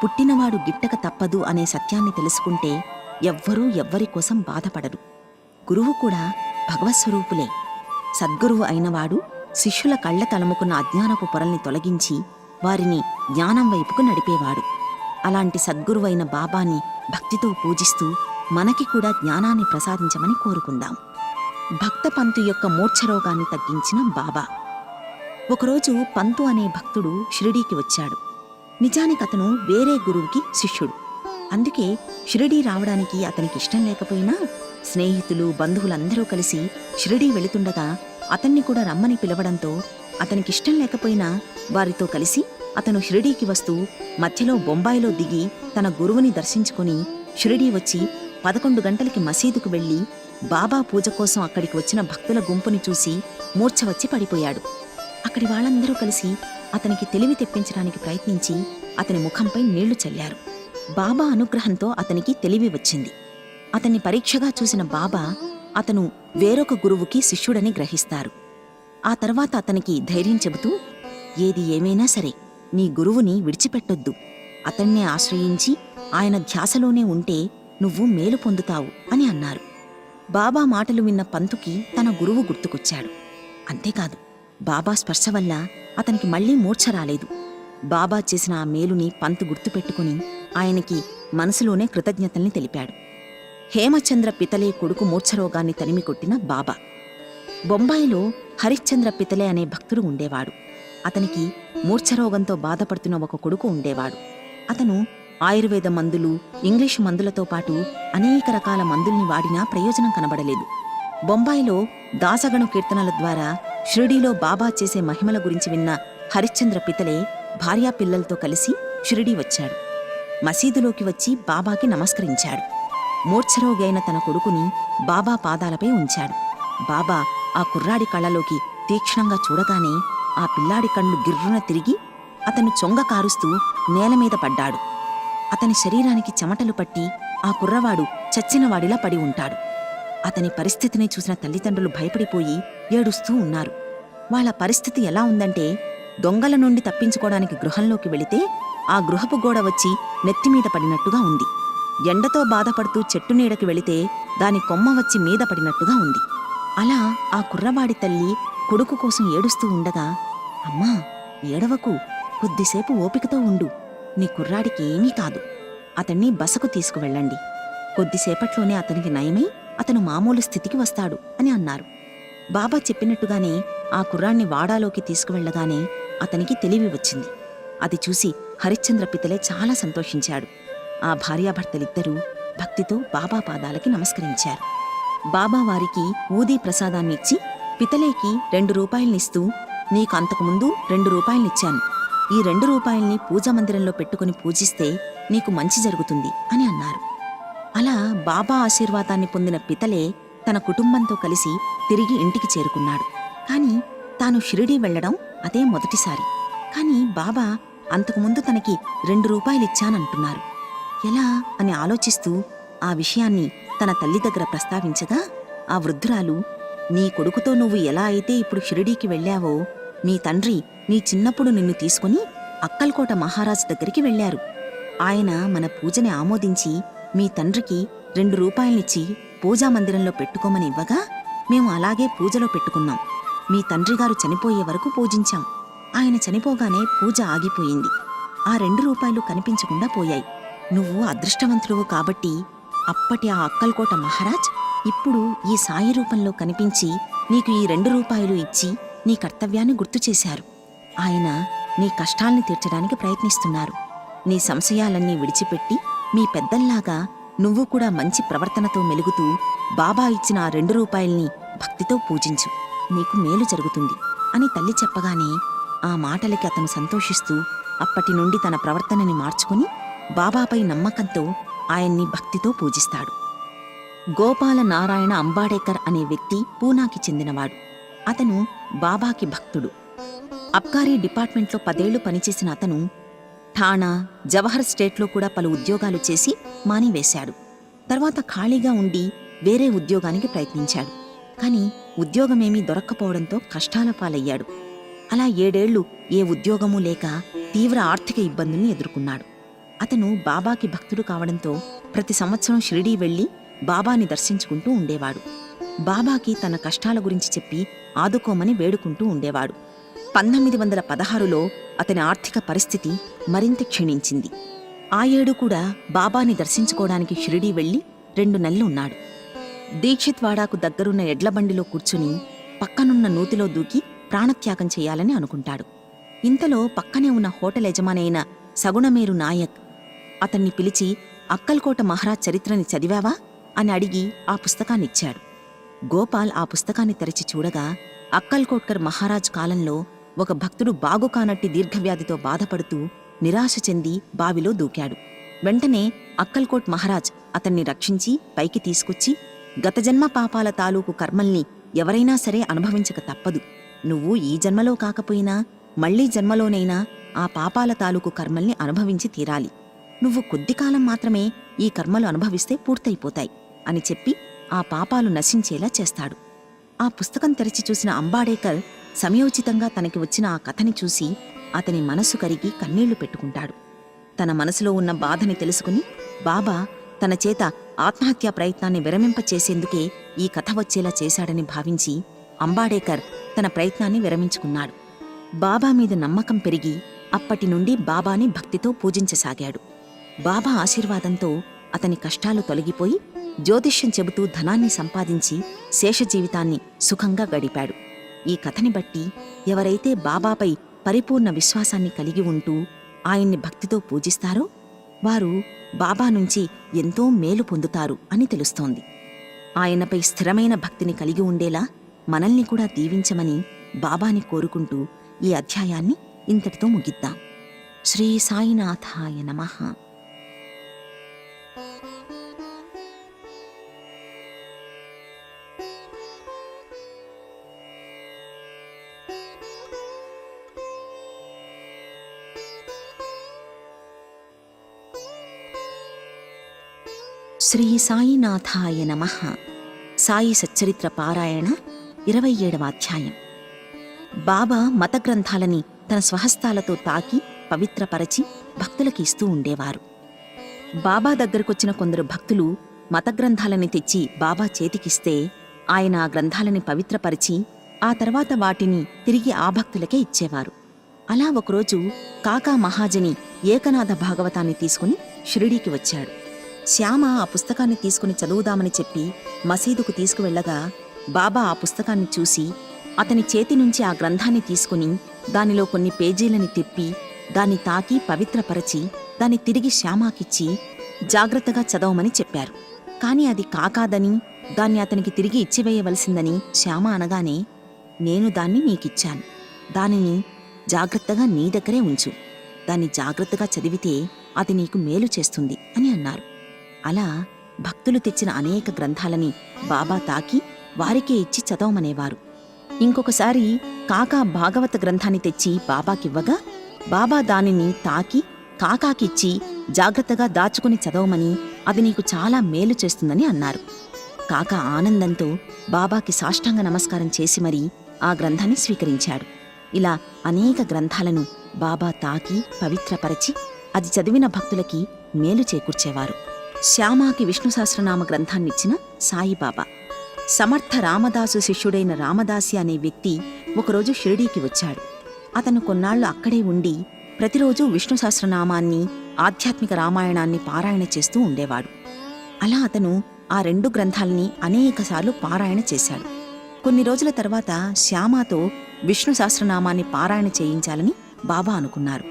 పుట్టినవాడు గిట్టక తప్పదు అనే సత్యాన్ని తెలుసుకుంటే ఎవ్వరూ ఎవ్వరి కోసం బాధపడరు. గురువు కూడా భగవత్స్వరూపులే. సద్గురువు అయినవాడు శిష్యుల కళ్ళ తలముకున్న అజ్ఞానపు పొరల్ని తొలగించి వారిని జ్ఞానం వైపుకు నడిపేవాడు. అలాంటి సద్గురువైన బాబాని భక్తితో పూజిస్తూ మనకి కూడా జ్ఞానాన్ని ప్రసాదించమని కోరుకుందాం. భక్త పంతు యొక్క మూర్ఛరోగాన్ని తగ్గించిన బాబా. ఒకరోజు పంతు అనే భక్తుడు షిరిడీకి వచ్చాడు. నిజానికి అతను వేరే గురువుకి శిష్యుడు. అందుకే షిరిడీ రావడానికి అతనికి ఇష్టం లేకపోయినా స్నేహితులు, బంధువులందరూ కలిసి షిరిడీ వెళుతుండగా అతన్ని కూడా రమ్మని పిలవడంతో అతనికిష్టం లేకపోయినా వారితో కలిసి అతను షిరిడీకి వస్తూ మధ్యలో బొంబాయిలో దిగి తన గురువుని దర్శించుకుని షిరిడీ వచ్చి 11 గంటలకి మసీదుకు వెళ్లి బాబా పూజ కోసం అక్కడికి వచ్చిన భక్తుల గుంపుని చూసి మూర్ఛ వచ్చి పడిపోయాడు. అక్కడి వాళ్ళందరూ కలిసి అతనికి తెలివి తెప్పించడానికి ప్రయత్నించి అతని ముఖంపై నీళ్లు చల్లారు. బాబా అనుగ్రహంతో అతనికి తెలివి వచ్చింది. అతన్ని పరీక్షగా చూసిన బాబా అతను వేరొక గురువుకి శిష్యుడని గ్రహిస్తారు. ఆ తర్వాత అతనికి ధైర్యం చెబుతూ, ఏది ఏమైనా సరే నీ గురువుని విడిచిపెట్టొద్దు. అతన్నే ఆశ్రయించి ఆయన ధ్యాసలోనే ఉంటే నువ్వు మేలు పొందుతావు అని అన్నారు. బాబా మాటలు విన్న పంతుకి తన గురువు గుర్తుకొచ్చాడు. అంతేకాదు, బాబా స్పర్శ వల్ల అతనికి మళ్లీ మూర్ఛ రాలేదు. బాబా చేసిన ఆ మేలుని పంతు గుర్తుపెట్టుకుని ఆయనకి మనసులోనే కృతజ్ఞతల్ని తెలిపాడు. హేమచంద్ర పితలే కొడుకు మూర్ఛరోగాన్ని తరిమికొట్టిన బాబా. బొంబాయిలో హరిశ్చంద్ర పితలే అనే భక్తుడు ఉండేవాడు. అతనికి మూర్ఛరోగంతో బాధపడుతున్న ఒక కొడుకు ఉండేవాడు. అతను ఆయుర్వేద మందులు, ఇంగ్లీషు మందులతో పాటు అనేక రకాల మందుల్ని వాడినా ప్రయోజనం కనబడలేదు. బొంబాయిలో దాసగణు కీర్తనల ద్వారా షిరిడీలో బాబా చేసే మహిమల గురించి విన్న హరిశ్చంద్ర పితలే భార్యా పిల్లలతో కలిసి షిరిడీ వచ్చాడు. మసీదులోకి వచ్చి బాబాకి నమస్కరించాడు. మూర్ఛరోగి అయిన తన కొడుకుని బాబా పాదాలపై ఉంచాడు. బాబా ఆ కుర్రాడి కళ్ళలోకి తీక్షణంగా చూడగానే ఆ పిల్లాడి కళ్ళు గిర్రున తిరిగి అతను చొంగ కారుస్తూ నేలమీద పడ్డాడు. అతని శరీరానికి చెమటలు పట్టి ఆ కుర్రవాడు చచ్చినవాడిలా పడి ఉంటాడు. అతని పరిస్థితిని చూసిన తల్లిదండ్రులు భయపడిపోయి ఏడుస్తూ ఉన్నారు. వాళ్ళ పరిస్థితి ఎలా ఉందంటే, దొంగల నుండి తప్పించుకోవడానికి గృహంలోకి వెళితే ఆ గృహపు గోడ వచ్చి నెత్తిమీద పడినట్టుగా ఉంది. ఎండతో బాధపడుతూ చెట్టు నీడకి వెళితే దాని కొమ్మ వచ్చి మీద పడినట్టుగా ఉంది. అలా ఆ కుర్రవాడి తల్లి కొడుకు కోసం ఏడుస్తూ ఉండగా, అమ్మా ఏడవకు, కొద్దిసేపు ఓపికతో ఉండు, నీ కుర్రాడికి ఏమీ కాదు, అతన్ని బసకు తీసుకువెళ్ళండి, కొద్దిసేపట్లోనే అతనికి నయమై అతను మామూలు స్థితికి వస్తాడు అని అన్నారు. బాబా చెప్పినట్టుగానే ఆ కుర్రాణ్ణి వాడాలోకి తీసుకువెళ్లగానే అతనికి తెలివి వచ్చింది. అది చూసి హరిశ్చంద్ర పితలే చాలా సంతోషించాడు. ఆ భార్యాభర్తలిద్దరూ భక్తితో బాబా పాదాలకి నమస్కరించారు. బాబా వారికి ఊదీ ప్రసాదాన్నిచ్చి పితలేకి 2 రూపాయలనిస్తూ, నీకు అంతకుముందు 2 రూపాయలనిచ్చాను, ఈ 2 రూపాయల్ని పూజామందిరంలో పెట్టుకుని పూజిస్తే నీకు మంచి జరుగుతుంది అని అన్నారు. అలా బాబా ఆశీర్వాదాన్ని పొందిన పితలే తన కుటుంబంతో కలిసి తిరిగి ఇంటికి చేరుకున్నాడు. కాని తాను షిరిడీ వెళ్లడం అదే మొదటిసారి. కాని బాబా అంతకుముందు తనకి 2 రూపాయలిచ్చానంటున్నారు. ఎలా అని ఆలోచిస్తూ ఆ విషయాన్ని తన తల్లి దగ్గర ప్రస్తావించగా ఆ వృద్ధురాలు, నీ కొడుకుతో నువ్వు ఎలా అయితే ఇప్పుడు షిరిడీకి వెళ్ళావో, మీ తండ్రి నీ చిన్నప్పుడు నిన్ను తీసుకుని అక్కల్కోట మహారాజ్ దగ్గరికి వెళ్లారు. ఆయన మన పూజని ఆమోదించి మీ తండ్రికి 2 రూపాయల్నిచ్చి పూజామందిరంలో పెట్టుకోమని ఇవ్వగా మేము అలాగే పూజలో పెట్టుకున్నాం. మీ తండ్రిగారు చనిపోయే వరకు పూజించాం. ఆయన చనిపోగానే పూజ ఆగిపోయింది. ఆ 2 రూపాయలు కనిపించకుండా పోయాయి. నువ్వు అదృష్టవంతుడువు కాబట్టి అప్పటి ఆ అక్కల్కోట మహారాజ్ ఇప్పుడు ఈ సాయి రూపంలో కనిపించి నీకు ఈ 2 రూపాయలు ఇచ్చి నీ కర్తవ్యాన్ని గుర్తుచేశారు. ఆయన నీ కష్టాల్ని తీర్చడానికి ప్రయత్నిస్తున్నారు. నీ సంశయాలన్నీ విడిచిపెట్టి మీ పెద్దల్లాగా నువ్వు కూడా మంచి ప్రవర్తనతో మెలుగుతూ బాబా ఇచ్చిన ఆ 2 రూపాయల్ని భక్తితో పూజించు, నీకు మేలు జరుగుతుంది అని తల్లి చెప్పగానే ఆ మాటలకి అతను సంతోషిస్తూ అప్పటి నుండి తన ప్రవర్తనని మార్చుకుని బాబాపై నమ్మకంతో ఆయన్ని భక్తితో పూజిస్తాడు. గోపాల నారాయణ అంబాడేకర్ అనే వ్యక్తి పూనాకి చెందినవాడు. అతను బాబాకి భక్తుడు. అబ్కారీ డిపార్ట్మెంట్లో 10 ఏళ్లు పనిచేసిన అతను ఠాణా, జవహర్ స్టేట్లో కూడా పలు ఉద్యోగాలు చేసి మానివేశాడు. తర్వాత ఖాళీగా ఉండి వేరే ఉద్యోగానికి ప్రయత్నించాడు. కాని ఉద్యోగమేమీ దొరక్కపోవడంతో కష్టాల పాలయ్యాడు. అలా 7 ఏళ్లు ఏ ఉద్యోగమూ లేక తీవ్ర ఆర్థిక ఇబ్బందుల్ని ఎదుర్కొన్నాడు. అతను బాబాకి భక్తుడు కావడంతో ప్రతి సంవత్సరం షిరిడీ వెళ్లి బాబాని దర్శించుకుంటూ ఉండేవాడు. బాబాకి తన కష్టాల గురించి చెప్పి ఆదుకోమని వేడుకుంటూ ఉండేవాడు. 1916లో అతని ఆర్థిక పరిస్థితి మరింత క్షీణించింది. ఆ ఏడు కూడా బాబాని దర్శించుకోవడానికి షిరిడీ వెళ్లి 2 నెలలు ఉన్నాడు. దీక్షిత్వాడాకు దగ్గరున్న ఎడ్లబండిలో కూర్చుని పక్కనున్న నూతిలో దూకి ప్రాణత్యాగం చెయ్యాలని అనుకుంటాడు. ఇంతలో పక్కనే ఉన్న హోటల్ యజమాని అయిన సగుణమేరు నాయక్ అతన్ని పిలిచి, అక్కల్కోట మహారాజ్ చరిత్రని చదివావా అని అడిగి ఆ పుస్తకాన్నిచ్చాడు. గోపాల్ ఆ పుస్తకాన్ని తెరచి చూడగా అక్కల్కోట్కర్ మహారాజ్ కాలంలో ఒక భక్తుడు బాగుకానట్టి దీర్ఘవ్యాధితో బాధపడుతూ నిరాశ చెంది బావిలో దూకాడు. వెంటనే అక్కల్కోట్ మహారాజ్ అతన్ని రక్షించి పైకి తీసుకొచ్చి, గత జన్మ పాపాల తాలూకు కర్మల్ని ఎవరైనా సరే అనుభవించక తప్పదు. నువ్వు ఈ జన్మలో కాకపోయినా మళ్లీ జన్మలోనైనా ఆ పాపాల తాలూకు కర్మల్ని అనుభవించి తీరాలి. నువ్వు కొద్దికాలం మాత్రమే ఈ కర్మలు అనుభవిస్తే పూర్తయిపోతాయి అని చెప్పి ఆ పాపాలు నశించేలా చేస్తాడు. ఆ పుస్తకం తెరిచి చూసిన అంబాడేకర్ సమయోచితంగా తనకి వచ్చిన ఆ కథని చూసి అతని మనసు కరిగి కన్నీళ్లు పెట్టుకుంటాడు. తన మనసులో ఉన్న బాధని తెలుసుకుని బాబా తన చేత ఆత్మహత్యా ప్రయత్నాన్ని విరమింపచేసేందుకే ఈ కథ వచ్చేలా చేశాడని భావించి అంబాడేకర్ తన ప్రయత్నాన్ని విరమించుకున్నాడు. బాబా మీద నమ్మకం పెరిగి అప్పటి నుండి బాబాని భక్తితో పూజించసాగాడు. బాబా ఆశీర్వాదంతో అతని కష్టాలు తొలగిపోయి జ్యోతిష్యం చెబుతూ ధనాన్ని సంపాదించి శేష జీవితాన్ని సుఖంగా గడిపాడు. ఈ కథని బట్టి ఎవరైతే బాబాపై పరిపూర్ణ విశ్వాసాన్ని కలిగి ఉంటూ ఆయన్ని భక్తితో పూజిస్తారో వారు బాబా నుంచి ఎంతో మేలు పొందుతారు అని తెలుస్తోంది. ఆయనపై స్థిరమైన భక్తిని కలిగి ఉండేలా మనల్ని కూడా దీవించమని బాబాని కోరుకుంటూ ఈ అధ్యాయాన్ని ఇంతటితో ముగిద్దాం. శ్రీ సాయినాథాయ నమః. శ్రీ సాయినాథాయ నమః. సాయి సచ్చరిత్ర పారాయణ 27వ అధ్యాయం. బాబా మత గ్రంథాలని తన స్వహస్తాలతో తాకి పవిత్రపరచి భక్తులకి ఇస్తూ ఉండేవారు. బాబా దగ్గరకొచ్చిన కొందరు భక్తులు మత గ్రంథాలని తెచ్చి బాబా చేతికిస్తే ఆయన ఆ గ్రంథాలని పవిత్రపరిచి ఆ తర్వాత వాటిని తిరిగి ఆ భక్తులకే ఇచ్చేవారు. అలా ఒకరోజు కాకా మహాజని ఏకనాథ భాగవతాన్ని తీసుకుని షిరిడీకి వచ్చాడు. శ్యామ ఆ పుస్తకాన్ని తీసుకుని చదువుదామని చెప్పి మసీదుకు తీసుకువెళ్లగా బాబా ఆ పుస్తకాన్ని చూసి అతని చేతి నుంచి ఆ గ్రంథాన్ని తీసుకుని దానిలో కొన్ని పేజీలని తిప్పి దాన్ని తాకి పవిత్రపరచి దాన్ని తిరిగి శ్యామాకిచ్చి జాగ్రత్తగా చదవమని చెప్పారు. కాని అది కాకాదని దాన్ని అతనికి తిరిగి ఇచ్చివేయవలసిందని శ్యామ అనగానే, నేను దాన్ని నీకిచ్చాను, దానిని జాగ్రత్తగా నీ దగ్గరే ఉంచు, దాన్ని జాగ్రత్తగా చదివితే అది నీకు మేలు చేస్తుంది అని అన్నారు. అలా భక్తులు తెచ్చిన అనేక గ్రంథాలని బాబా తాకి వారికే ఇచ్చి చదవమనేవారు. ఇంకొకసారి కాకా భాగవత గ్రంథాన్ని తెచ్చి బాబాకివ్వగా బాబా దానిని తాకి కాకాకిచ్చి జాగ్రత్తగా దాచుకుని చదవమని, అది నీకు చాలా మేలు చేస్తుందని అన్నారు. కాకా ఆనందంతో బాబాకి సాష్టాంగ నమస్కారం చేసి మరీ ఆ గ్రంథాన్ని స్వీకరించాడు. ఇలా అనేక గ్రంథాలను బాబా తాకి పవిత్రపరచి అది చదివిన భక్తులకి మేలు చేకూర్చేవారు. శ్యామాకి విష్ణు సహస్రనామ గ్రంథాన్నిచ్చిన సాయిబాబా. సమర్థ రామదాసు శిష్యుడైన రామదాసి అనే వ్యక్తి ఒకరోజు షిరిడీకి వచ్చాడు. అతను కొన్నాళ్లు అక్కడే ఉండి ప్రతిరోజూ విష్ణు సహస్రనామాన్ని, ఆధ్యాత్మిక రామాయణాన్ని పారాయణ చేస్తూ ఉండేవాడు. అలా అతను ఆ 2 గ్రంథాలని అనేకసార్లు పారాయణ చేశాడు. కొన్ని రోజుల తర్వాత శ్యామాతో విష్ణు సహస్రనామాన్ని పారాయణ చేయించాలని బాబా అనుకున్నారు.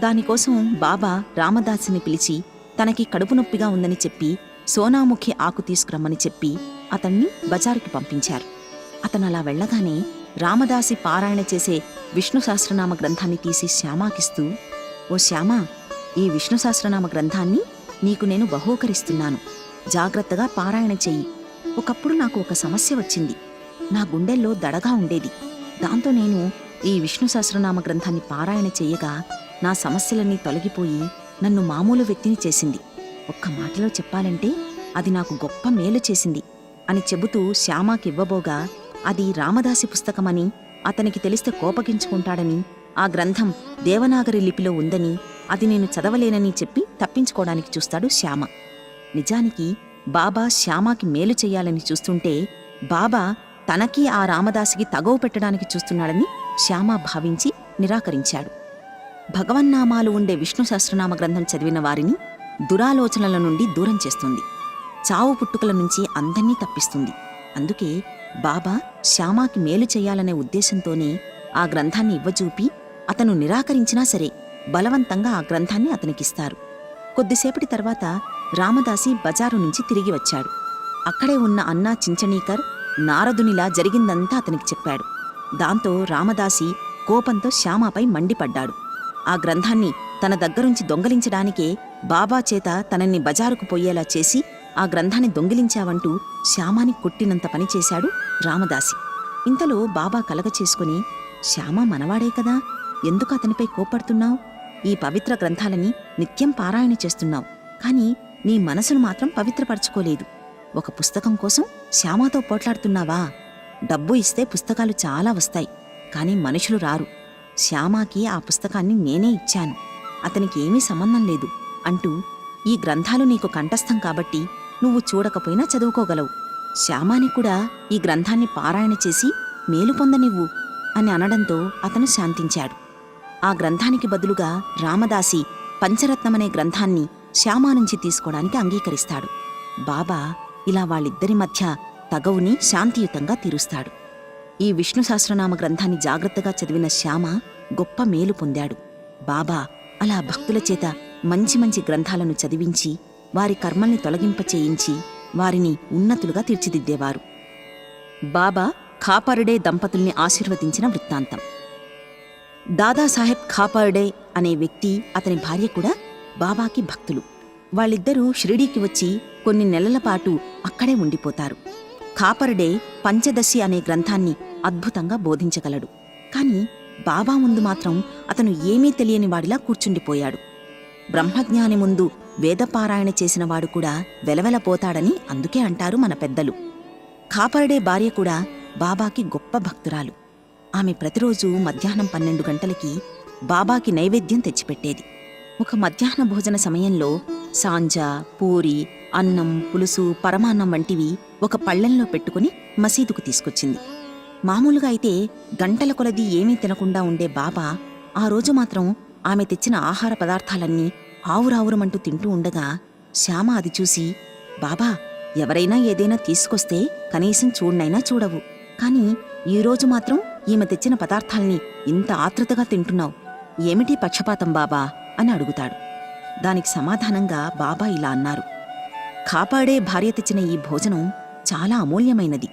దానికోసం బాబా రామదాసిని పిలిచి తనకి కడుపు నొప్పిగా ఉందని చెప్పి సోనాముఖి ఆకు తీసుకురమ్మని చెప్పి అతన్ని బజారుకి పంపించారు. అతను అలా వెళ్లగానే రామదాసి పారాయణ చేసే విష్ణు సహస్రనామ గ్రంథాన్ని తీసి శ్యామాకిస్తూ, ఓ శ్యామా, ఈ విష్ణు సహస్రనామ గ్రంథాన్ని నీకు నేను బహూకరిస్తున్నాను. జాగ్రత్తగా పారాయణ చెయ్యి. ఒకప్పుడు నాకు ఒక సమస్య వచ్చింది. నా గుండెల్లో దడగా ఉండేది. దాంతో నేను ఈ విష్ణు సహస్రనామ గ్రంథాన్ని పారాయణ చెయ్యగా నా సమస్యలన్నీ తొలగిపోయి నన్ను మామూలు వ్యక్తిని చేసింది. ఒక్క మాటలో చెప్పాలంటే అది నాకు గొప్ప మేలు చేసింది అని చెబుతూ శ్యామాకివ్వబోగా, అది రామదాసి పుస్తకమని, అతనికి తెలిస్తే కోపగించుకుంటాడని, ఆ గ్రంథం దేవనాగరి లిపిలో ఉందని, అది నేను చదవలేనని చెప్పి తప్పించుకోవడానికి చూస్తాడు శ్యామ. నిజానికి బాబా శ్యామాకి మేలు చెయ్యాలని చూస్తుంటే బాబా తనకి ఆ రామదాసికి తగవు పెట్టడానికి చూస్తున్నాడని శ్యామ భావించి నిరాకరించాడు. భగవన్నామాలు ఉండే విష్ణు సహస్రనామ గ్రంథం చదివిన వారిని దురాలోచనల నుండి దూరం చేస్తుంది. చావు పుట్టుకల నుంచి అందర్నీ తప్పిస్తుంది. అందుకే బాబా శ్యామాకి మేలు చెయ్యాలనే ఉద్దేశంతోనే ఆ గ్రంథాన్ని ఇవ్వజూపి అతను నిరాకరించినా సరే బలవంతంగా ఆ గ్రంథాన్ని అతనికిస్తారు. కొద్దిసేపటి తర్వాత రామదాసి బజారు నుంచి తిరిగి వచ్చాడు. అక్కడే ఉన్న అన్నా చించణీకర్ నారదునిలా జరిగిందంతా అతనికి చెప్పాడు. దాంతో రామదాసి కోపంతో శ్యామాపై మండిపడ్డాడు. ఆ గ్రంథాన్ని తన దగ్గరుంచి దొంగిలించడానికే బాబా చేత తనని బజారుకు పోయేలా చేసి ఆ గ్రంథాన్ని దొంగిలించావంటూ శ్యామాని కొట్టినంత పనిచేశాడు రామదాసి. ఇంతలో బాబా కలగ చేసుకుని, శ్యామ మనవాడే కదా, ఎందుకు అతనిపై కోపడుతున్నావు? ఈ పవిత్ర గ్రంథాలని నిత్యం పారాయణ చేస్తున్నావు, కాని నీ మనసును మాత్రం పవిత్రపరచుకోలేదు. ఒక పుస్తకం కోసం శ్యామతో పోట్లాడుతున్నావా? డబ్బు ఇస్తే పుస్తకాలు చాలా వస్తాయి, కాని మనుషులు రారు. శ్యామాకి ఆ పుస్తకాన్ని నేనే ఇచ్చాను, అతనికి ఏమీ సంబంధం లేదు అంటూ, ఈ గ్రంథాలు నీకు కంఠస్థం కాబట్టి నువ్వు చూడకపోయినా చదువుకోగలవు. శ్యామాని కూడా ఈ గ్రంథాన్ని పారాయణ చేసి మేలు పొందనివ్వు అని అనడంతో అతను శాంతించాడు. ఆ గ్రంథానికి బదులుగా రామదాసి పంచరత్నమనే గ్రంథాన్ని శ్యామా నుంచి తీసుకోవడానికి అంగీకరిస్తాడు. బాబా ఇలా వాళ్ళిద్దరి మధ్య తగవుని శాంతియుతంగా తీరుస్తాడు. ఈ విష్ణు సహస్రనామ గ్రంథాన్ని జాగ్రత్తగా చదివిన శ్యామ గొప్ప మేలు పొందాడు. బాబా అలా భక్తుల చేత మంచి మంచి గ్రంథాలను చదివించి వారి కర్మల్ని తొలగింపచేయించి వారిని ఉన్నతులుగా తీర్చిదిద్దేవారు. బాబా ఖాపర్డే దంపతుల్ని ఆశీర్వదించిన వృత్తాంతం. దాదాసాహెబ్ ఖాపర్డే అనే వ్యక్తి, అతని భార్య కూడా బాబాకి భక్తులు. వాళ్ళిద్దరూ షిరిడీకి వచ్చి కొన్ని నెలల పాటు అక్కడే ఉండిపోతారు. ఖాపర్డే పంచదశి అనే గ్రంథాన్ని అద్భుతంగా బోధించగలడు. కాని బాబా ముందు మాత్రం అతను ఏమీ తెలియని వాడిలా కూర్చుండిపోయాడు. బ్రహ్మజ్ఞాని ముందు వేదపారాయణ చేసినవాడు కూడా వెలవెలపోతాడని అందుకే అంటారు మన పెద్దలు. ఖాపర్డే భార్య కూడా బాబాకి గొప్ప భక్తురాలు. ఆమె ప్రతిరోజూ మధ్యాహ్నం 12 గంటలకి బాబాకి నైవేద్యం తెచ్చిపెట్టేది. ఒక మధ్యాహ్న భోజన సమయంలో సాంజా, పూరి, అన్నం, పులుసు, పరమాన్నం వంటివి ఒక పళ్ళెంలో పెట్టుకుని మసీదుకు తీసుకొచ్చింది. మామూలుగా అయితే గంటల కొలది ఏమీ తినకుండా ఉండే బాబా ఆ రోజు మాత్రం ఆమె తెచ్చిన ఆహార పదార్థాలన్నీ ఆవురావురమంటూ తింటూ ఉండగా శ్యామ అది చూసి, బాబా, ఎవరైనా ఏదైనా తీసుకొస్తే కనీసం చూడనైనా చూడవు, కాని ఈరోజు మాత్రం ఈమె తెచ్చిన పదార్థాల్ని ఇంత ఆత్రుతగా తింటున్నావు, ఏమిటి పక్షపాతం బాబా అని అడుగుతాడు. దానికి సమాధానంగా బాబా ఇలా అన్నారు, ఖాపాడే భార్య తెచ్చిన ఈ భోజనం చాలా అమూల్యమైనది.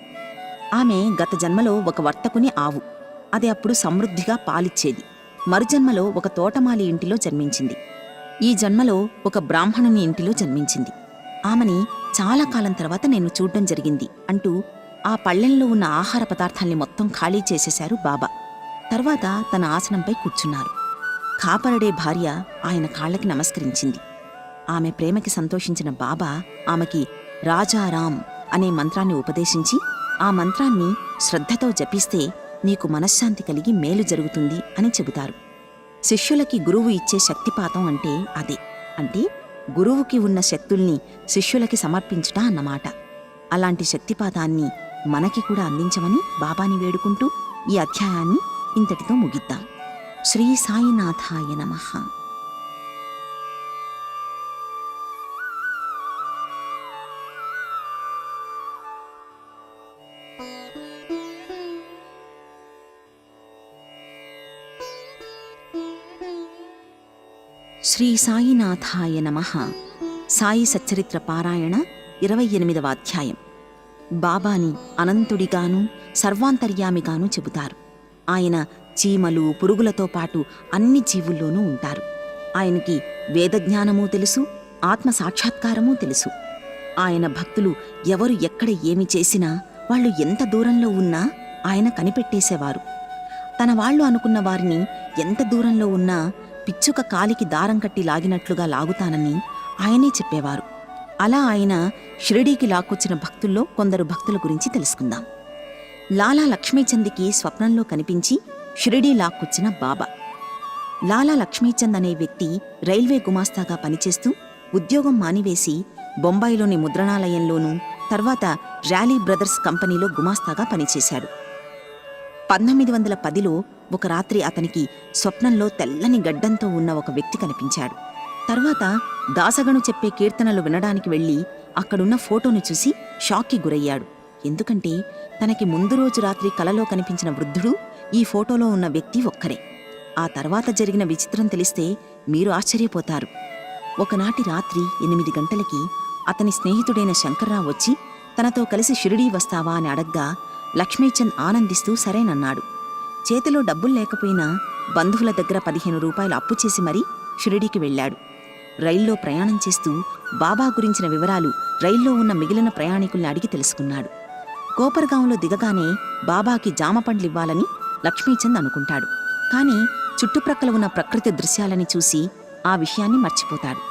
ఆమె గత జన్మలో ఒక వర్తకుని ఆవు. అది అప్పుడు సమృద్ధిగా పాలిచ్చేది. మరుజన్మలో ఒక తోటమాలి ఇంటిలో జన్మించింది. ఈ జన్మలో ఒక బ్రాహ్మణుని ఇంటిలో జన్మించింది. ఆమెని చాలా కాలం తర్వాత నేను చూడ్డం జరిగింది అంటూ ఆ పళ్ళెంలో ఉన్న ఆహార పదార్థాల్ని మొత్తం ఖాళీ చేసేశారు బాబా. తర్వాత తన ఆసనంపై కూర్చున్నారు. కాపరడే భార్య ఆయన కాళ్ళకి నమస్కరించింది. ఆమె ప్రేమకి సంతోషించిన బాబా ఆమెకి రాజారాం అనే మంత్రాన్ని ఉపదేశించి, ఆ మంత్రాన్ని శ్రద్ధతో జపిస్తే నీకు మనశ్శాంతి కలిగి మేలు జరుగుతుంది అని చెబుతారు. శిష్యులకి గురువు ఇచ్చే శక్తిపాతం అంటే అదే. అంటే గురువుకి ఉన్న శక్తుల్ని శిష్యులకి సమర్పించుట అన్నమాట. అలాంటి శక్తిపాతాన్ని మనకి కూడా అందించమని బాబాని వేడుకుంటూ ఈ అధ్యాయాన్ని ఇంతటితో ముగిద్దాం. శ్రీ సాయినాథాయ నమః. శ్రీ సాయినాథాయ నమః. సాయి సచ్చరిత్ర పారాయణ 28వ అధ్యాయం. బాబాని అనంతుడిగాను సర్వాంతర్యామిగాను చెబుతారు. ఆయన చీమలు పురుగులతో పాటు అన్ని జీవుల్లోనూ ఉంటారు. ఆయనకి వేదజ్ఞానమూ తెలుసు, ఆత్మ సాక్షాత్కారమూ తెలుసు. ఆయన భక్తులు ఎవరు ఎక్కడ ఏమి చేసినా, వాళ్ళు ఎంత దూరంలో ఉన్నా ఆయన కనిపెట్టేసేవారు. తన వాళ్ళు అనుకున్న వారిని ఎంత దూరంలో ఉన్నా పిచ్చుక కాలికి దారం కట్టి లాగినట్లుగా లాగుతానని ఆయనే చెప్పేవారు. అలా ఆయన షిరిడీకి లాక్కొచ్చిన భక్తుల్లో కొందరు భక్తుల గురించి తెలుసుకుందాం. లాలా లక్ష్మీచంద్కి స్వప్నంలో కనిపించి షిరిడీ లాక్కొచ్చిన బాబా. లాలా లక్ష్మీచంద్ అనే వ్యక్తి రైల్వే గుమాస్తాగా పనిచేస్తూ ఉద్యోగం మానివేసి బొంబాయిలోని ముద్రణాలయంలోనూ తర్వాత ర్యాలీ బ్రదర్స్ కంపెనీలో గుమాస్తాగా పనిచేశాడు. 1910లో ఒక రాత్రి అతనికి స్వప్నంలో తెల్లని గడ్డంతో ఉన్న ఒక వ్యక్తి కనిపించాడు. తర్వాత దాసగను చెప్పే కీర్తనలు వినడానికి వెళ్లి అక్కడున్న ఫోటోను చూసి షాక్కి గురయ్యాడు. ఎందుకంటే తనకి ముందు రోజు రాత్రి కలలో కనిపించిన వృద్ధుడు ఈ ఫోటోలో ఉన్న వ్యక్తి ఒక్కరే. ఆ తర్వాత జరిగిన విచిత్రం తెలిస్తే మీరు ఆశ్చర్యపోతారు. ఒకనాటి రాత్రి 8 గంటలకి అతని స్నేహితుడైన శంకర్రావు వచ్చి తనతో కలిసి షిరిడీ వస్తావా అని అడగ్గా లక్ష్మీచంద్ ఆనందిస్తూ సరేనన్నాడు. చేతిలో డబ్బులు లేకపోయినా బంధువుల దగ్గర 15 రూపాయలు అప్పు చేసి మరీ షిరిడీకి వెళ్లాడు. రైల్లో ప్రయాణం చేస్తూ బాబా గురించిన వివరాలు రైల్లో ఉన్న మిగిలిన ప్రయాణికుల్ని అడిగి తెలుసుకున్నాడు. కోపర్గాంలో దిగగానే బాబాకి జామపండ్లివ్వాలని లక్ష్మీచంద్ అనుకుంటాడు. కాని చుట్టుప్రక్కల ఉన్న ప్రకృతి దృశ్యాలని చూసి ఆ విషయాన్ని మర్చిపోతాడు.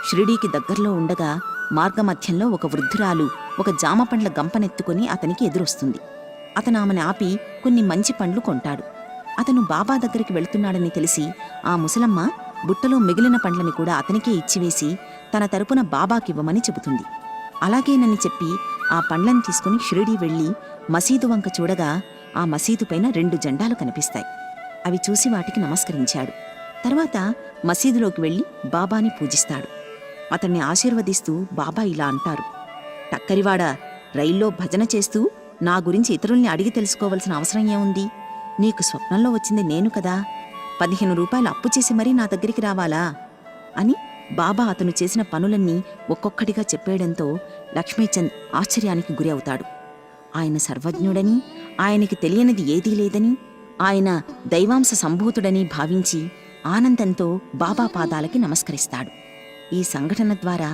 షిరిడీకి దగ్గర్లో ఉండగా మార్గమధ్యంలో ఒక వృద్ధురాలు ఒక జామపండ్ల గంపనెత్తుకుని అతనికి ఎదురొస్తుంది. అతను ఆమెను ఆపి కొన్ని మంచి పండ్లు కొంటాడు. అతను బాబా దగ్గరికి వెళుతున్నాడని తెలిసి ఆ ముసలమ్మ బుట్టలో మిగిలిన పండ్లని కూడా అతనికే ఇచ్చివేసి తన తరపున బాబాకివ్వమని చెబుతుంది. అలాగేనని చెప్పి ఆ పండ్లను తీసుకుని షిరిడీ వెళ్లి మసీదు వంక చూడగా ఆ మసీదు పైన 2 జెండాలు కనిపిస్తాయి. అవి చూసి వాటికి నమస్కరించాడు. తర్వాత మసీదులోకి వెళ్లి బాబాని పూజిస్తాడు. అతన్ని ఆశీర్వదిస్తూ బాబా ఇలా అంటారు: టక్కరివాడా, రైల్లో భజన చేస్తూ నా గురించి ఇతరుల్ని అడిగి తెలుసుకోవలసిన అవసరం ఏముంది? నీకు స్వప్నంలో వచ్చింది నేను కదా. 15 రూపాయలు అప్పు చేసి మరీ నా దగ్గరికి రావాలా అని బాబా అతను చేసిన పనులన్నీ ఒక్కొక్కటిగా చెప్పేయడంతో లక్ష్మీచంద్ ఆశ్చర్యానికి గురి అవుతాడు. ఆయన సర్వజ్ఞుడని, ఆయనకి తెలియనిది ఏదీ లేదని, ఆయన దైవాంశ సంభూతుడని భావించి ఆనందంతో బాబా పాదాలకి నమస్కరిస్తాడు. ఈ సంఘటన ద్వారా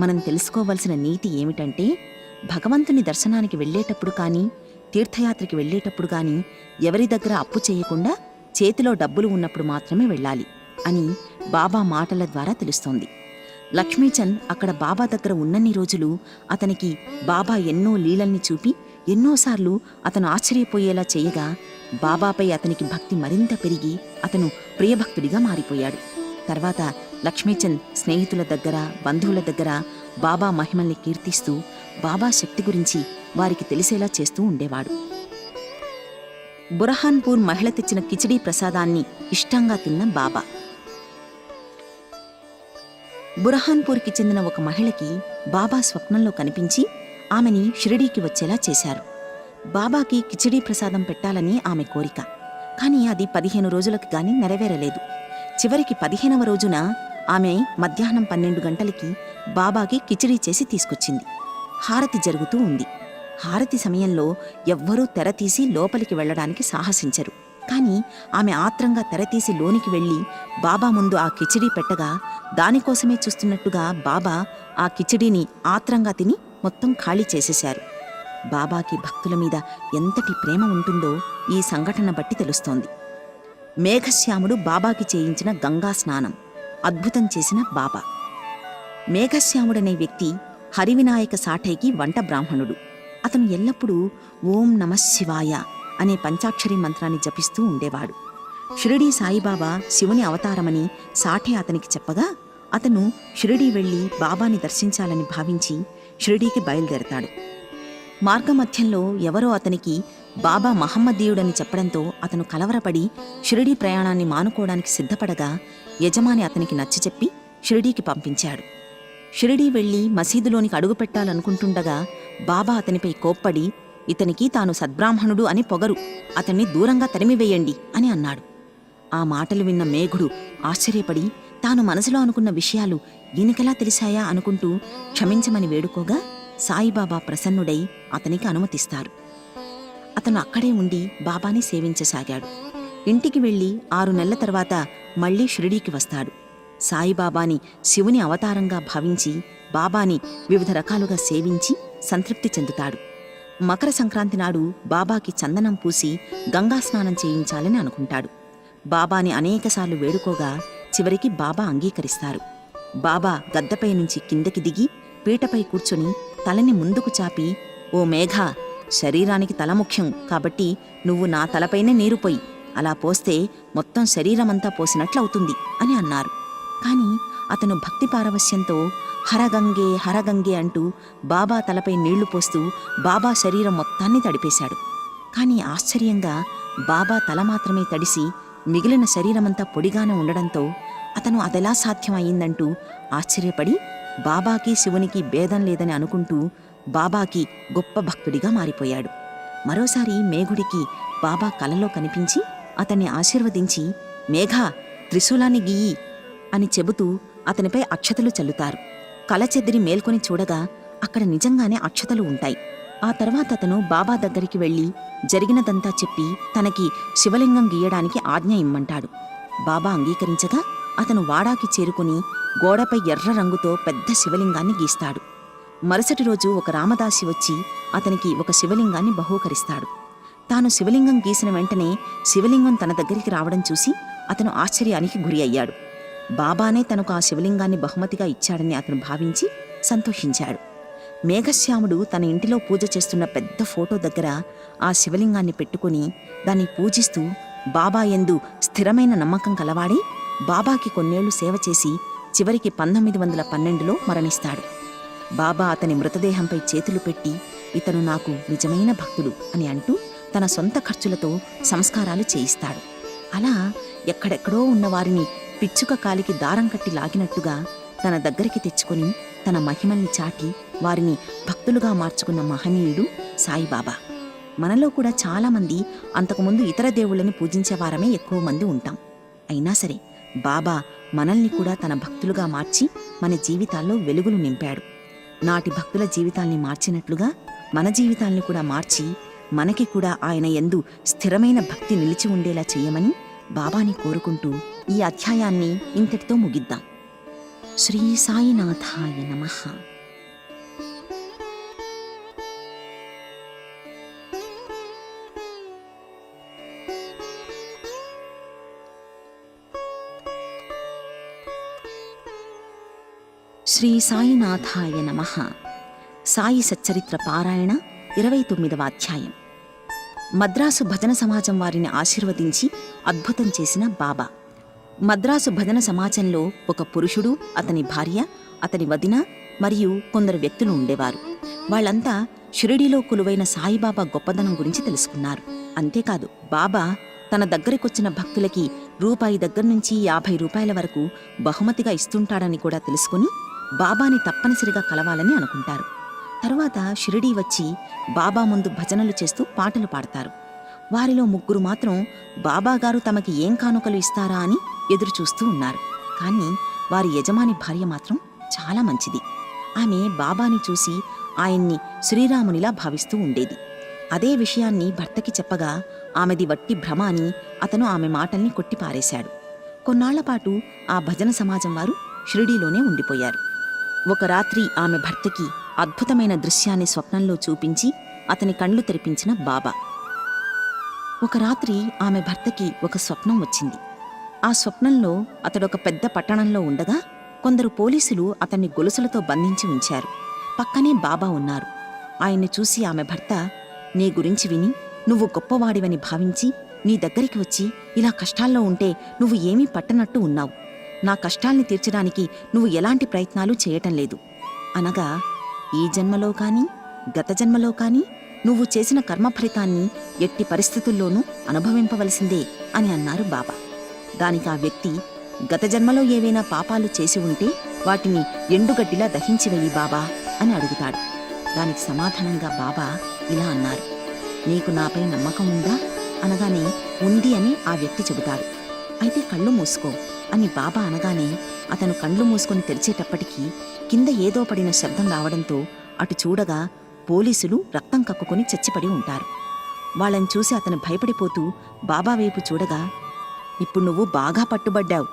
మనం తెలుసుకోవలసిన నీతి ఏమిటంటే, భగవంతుని దర్శనానికి వెళ్లేటప్పుడు కానీ, తీర్థయాత్రకి వెళ్లేటప్పుడు కానీ ఎవరి దగ్గర అప్పు చేయకుండా చేతిలో డబ్బులు ఉన్నప్పుడు మాత్రమే వెళ్ళాలి అని బాబా మాటల ద్వారా తెలుస్తోంది. లక్ష్మీచంద్ అక్కడ బాబా దగ్గర ఉన్నన్ని రోజులు అతనికి బాబా ఎన్నో లీలల్ని చూపి ఎన్నోసార్లు అతను ఆశ్చర్యపోయేలా చేయగా బాబాపై అతనికి భక్తి మరింత పెరిగి అతను ప్రియభక్తుడిగా మారిపోయాడు. తర్వాత లక్ష్మీచంద్ స్నేహితుల దగ్గర, బంధువుల దగ్గర బాబా మహిమల్ని కీర్తిస్తూ బాబా శక్తి గురించి వారికి తెలిసేలా చేస్తూ ఉండేవాడు. బురహాన్పూర్ మహిళ తెచ్చిన కిచిడీ ప్రసాదాన్ని ఇష్టంగా తిన్న బాబా. బురహాన్పూర్కి చెందిన ఒక మహిళకి బాబా స్వప్నంలో కనిపించి ఆమెని షిరిడీకి వచ్చేలా చేశారు. బాబాకి కిచిడీ ప్రసాదం పెట్టాలని ఆమె కోరిక. కానీ అది 15 రోజులకు గాని నెరవేరలేదు. చివరికి 15వ రోజున ఆమె మధ్యాహ్నం 12 గంటలకి బాబాకి కిచిడీ చేసి తీసుకొచ్చింది. హారతి జరుగుతూ ఉంది. హారతి సమయంలో ఎవ్వరూ తెరతీసి లోపలికి వెళ్లడానికి సాహసించరు. కాని ఆమె ఆత్రంగా తెరతీసి లోనికి వెళ్లి బాబా ముందు ఆ కిచిడీ పెట్టగా దానికోసమే చూస్తున్నట్టుగా బాబా ఆ కిచిడీని ఆత్రంగా తిని మొత్తం ఖాళీ చేసేశారు. బాబాకి భక్తుల మీద ఎంతటి ప్రేమ ఉంటుందో ఈ సంఘటన బట్టి తెలుస్తోంది. మేఘశ్యాముడు బాబాకి చేయించిన గంగా స్నానం అద్భుతం చేసిన బాబా. మేఘశ్యాముడనే వ్యక్తి హరివినాయక సాఠైకి వంట బ్రాహ్మణుడు. అతను ఎల్లప్పుడూ ఓం నమఃశివాయ అనే పంచాక్షరి మంత్రాన్ని జపిస్తూ ఉండేవాడు. షిరిడీ సాయిబాబా శివుని అవతారమని సాఠే అతనికి చెప్పగా అతను షిరిడీ వెళ్లి బాబాని దర్శించాలని భావించి షిరిడీకి బయలుదేరతాడు. మార్గమధ్యంలో ఎవరో అతనికి బాబా మహమ్మదీయుడని చెప్పడంతో అతను కలవరపడి షిరిడీ ప్రయాణాన్ని మానుకోవడానికి సిద్ధపడగా యజమాని అతనికి నచ్చచెప్పి షిరిడీకి పంపించాడు. షిరిడీ వెళ్లి మసీదులోనికి అడుగుపెట్టాలనుకుంటుండగా బాబా అతనిపై కోప్పడి ఇతనికి తాను సద్బ్రాహ్మణుడు అని పొగరు, అతన్ని దూరంగా తరిమివేయండి అని అన్నాడు. ఆ మాటలు విన్న మేఘుడు ఆశ్చర్యపడి తాను మనసులో అనుకున్న విషయాలు ఈయనకెలా తెలిసాయా అనుకుంటూ క్షమించమని వేడుకోగా సాయిబాబా ప్రసన్నుడై అతనికి అనుమతిస్తారు. అతను అక్కడే ఉండి బాబాని సేవించసాగాడు. ఇంటికి వెళ్లి 6 నెలల తర్వాత మళ్లీ షిరిడీకి వస్తాడు. సాయిబాబాని శివుని అవతారంగా భావించి బాబాని వివిధ రకాలుగా సేవించి సంతృప్తి చెందుతాడు. మకర సంక్రాంతి నాడు బాబాకి చందనం పూసి గంగా స్నానం చేయించాలని అనుకుంటాడు. బాబాని అనేకసార్లు వేడుకోగా చివరికి బాబా అంగీకరిస్తారు. బాబా గద్దపై నుంచి కిందకి దిగి పీటపై కూర్చొని తలని ముందుకు చాపి, ఓ మేఘా, శరీరానికి తల ముఖ్యం కాబట్టి నువ్వు నా తలపైనే నీరు పోయి, అలా పోస్తే మొత్తం శరీరమంతా పోసినట్లవుతుంది అని అన్నారు. కాని అతను భక్తి పారవస్యంతో హరగంగే హరగంగే అంటూ బాబా తలపై నీళ్లు పోస్తూ బాబా శరీరం మొత్తాన్ని తడిపేశాడు. కాని ఆశ్చర్యంగా బాబా తల మాత్రమే తడిసి మిగిలిన శరీరమంతా పొడిగానే ఉండడంతో అతను అదెలా సాధ్యమయ్యిందంటూ ఆశ్చర్యపడి బాబాకి శివునికి భేదం లేదని అనుకుంటూ బాబాకి గొప్ప భక్తుడిగా మారిపోయాడు. మరోసారి మేఘుడికి బాబా కలలో కనిపించి అతన్ని ఆశీర్వదించి, మేఘా, త్రిశూలాన్ని గీయి అని చెబుతూ అతనిపై అక్షతలు చల్లుతారు. కల చెదిరి మేల్కొని చూడగా అక్కడ నిజంగానే అక్షతలు ఉంటాయి. ఆ తర్వాత అతను బాబా దగ్గరికి వెళ్లి జరిగినదంతా చెప్పి తనకి శివలింగం గీయడానికి ఆజ్ఞ ఇమ్మంటాడు. బాబా అంగీకరించగా అతను వాడాకి చేరుకుని గోడపై ఎర్ర రంగుతో పెద్ద శివలింగాన్ని గీస్తాడు. మరుసటి రోజు ఒక రామదాసి వచ్చి అతనికి ఒక శివలింగాన్ని బహూకరిస్తాడు. తాను శివలింగం గీసిన వెంటనే శివలింగం తన దగ్గరికి రావడం చూసి అతను ఆశ్చర్యానికి గురి అయ్యాడు. బాబానే తనకు ఆ శివలింగాన్ని బహుమతిగా ఇచ్చాడని అతను భావించి సంతోషించాడు. మేఘశ్యాముడు తన ఇంటిలో పూజ చేస్తున్న పెద్ద ఫోటో దగ్గర ఆ శివలింగాన్ని పెట్టుకుని దాన్ని పూజిస్తూ బాబా యందు స్థిరమైన నమ్మకం కలవాడి బాబాకి కొన్నేళ్లు సేవ చేసి చివరికి 1912లో మరణిస్తాడు. బాబా అతని మృతదేహంపై చేతులు పెట్టి, ఇతను నాకు నిజమైన భక్తుడు అని అంటూ తన సొంత ఖర్చులతో సంస్కారాలు చేయిస్తాడు. అలా ఎక్కడెక్కడో ఉన్నవారిని పిచ్చుక కాలికి దారం కట్టి లాగినట్టుగా తన దగ్గరికి తెచ్చుకొని తన మహిమల్ని చాటి వారిని భక్తులుగా మార్చుకున్న మహనీయుడు సాయిబాబా. మనలో కూడా చాలామంది అంతకుముందు ఇతర దేవుళ్ళని పూజించేవారమే ఎక్కువ మంది ఉంటాం. అయినా సరే బాబా మనల్ని కూడా తన భక్తులుగా మార్చి మన జీవితాల్లో వెలుగులు నింపాడు. నాటి భక్తుల జీవితాల్ని మార్చినట్లుగా మన జీవితాల్ని కూడా మార్చి మనకి కూడా ఆయన యందు స్థిరమైన భక్తి నిలిచి ఉండేలా చెయ్యమని బాబాని కోరుకుంటూ ఈ అధ్యాయాన్ని ఇంతటితో ముగిద్దాం. శ్రీ సాయినాథాయ నమః. శ్రీ సాయినాథాయ నమః. సాయి సచ్చరిత్ర పారాయణ 29వ అధ్యాయం. మద్రాసు భజన సమాజం వారిని ఆశీర్వదించి అద్భుతం చేసిన బాబా. మద్రాసు భజన సమాజంలో ఒక పురుషుడు, అతని భార్య, అతని వదిన మరియు కొందరు వ్యక్తులు ఉండేవారు. వాళ్ళంతా షిరిడీలో కొలువైన సాయిబాబా గొప్పదనం గురించి తెలుసుకున్నారు. అంతేకాదు, బాబా తన దగ్గరికొచ్చిన భక్తులకి రూపాయి దగ్గర నుంచి 50 రూపాయల వరకు బహుమతిగా ఇస్తుంటాడని కూడా తెలుసుకుని బాబాని తప్పనిసరిగా కలవాలని అనుకుంటారు. తరువాత షిరిడీ వచ్చి బాబా ముందు భజనలు చేస్తూ పాటలు పాడతారు. వారిలో 3 మాత్రం బాబాగారు తమకి ఏం కానుకలు ఇస్తారా అని ఎదురుచూస్తూ ఉన్నారు. కానీ వారి యజమాని భార్య మాత్రం చాలా మంచిది. ఆమె బాబాని చూసి ఆయన్ని శ్రీరామునిలా భావిస్తూ ఉండేది. అదే విషయాన్ని భర్తకి చెప్పగా ఆమెది వట్టి భ్రమ అని అతను ఆమె మాటల్ని కొట్టిపారేశాడు. కొన్నాళ్లపాటు ఆ భజన సమాజం వారు షిరిడీలోనే ఉండిపోయారు. ఒక రాత్రి ఆమె భర్తకి అద్భుతమైన దృశ్యాన్ని స్వప్నంలో చూపించి అతని కళ్ళు తెరిపించిన బాబా. ఒక రాత్రి ఆమె భర్తకి ఒక స్వప్నం వచ్చింది. ఆ స్వప్నంలో అతడొక పెద్ద పట్టణంలో ఉండగా కొందరు పోలీసులు అతన్ని గొలుసులతో బంధించి ఉంచారు. పక్కనే బాబా ఉన్నారు. ఆయన్ని చూసి ఆమె భర్త, నీ గురించి విని నువ్వు గొప్పవాడివని భావించి నీ దగ్గరికి వచ్చి ఇలా కష్టాల్లో ఉంటే నువ్వు ఏమీ పట్టనట్టు ఉన్నావు. నా కష్టాల్ని తీర్చడానికి నువ్వు ఎలాంటి ప్రయత్నాలు చేయటం లేదు అనగా, ఈ జన్మలో కాని గత జన్మలో కాని నువ్వు చేసిన కర్మఫలితాన్ని ఎట్టి పరిస్థితుల్లోనూ అనుభవింపవలసిందే అని అన్నారు బాబా. దానికి ఆ వ్యక్తి, గత జన్మలో ఏవైనా పాపాలు చేసి ఉంటే వాటిని ఎండుగడ్డిలా దహించివెయ్యి బాబా అని అడుగుతాడు. దానికి సమాధానంగా బాబా ఇలా అన్నారు, నీకు నాపై నమ్మకం ఉందా అనగానే ఉంది అని ఆ వ్యక్తి చెబుతాడు. అయితే కళ్ళు మూసుకో అని బాబా అనగానే అతను కళ్ళు మూసుకొని తెరిచేటప్పటికీ కింద ఏదో పడిన శబ్దం రావడంతో అటు చూడగా పోలీసులు రక్తం కక్కుకొని చచ్చిపడి ఉంటారు. వాళ్ళని చూసి అతను భయపడిపోతూ బాబా వైపు చూడగా, ఇప్పుడు నువ్వు బాగా పట్టుబడ్డావు.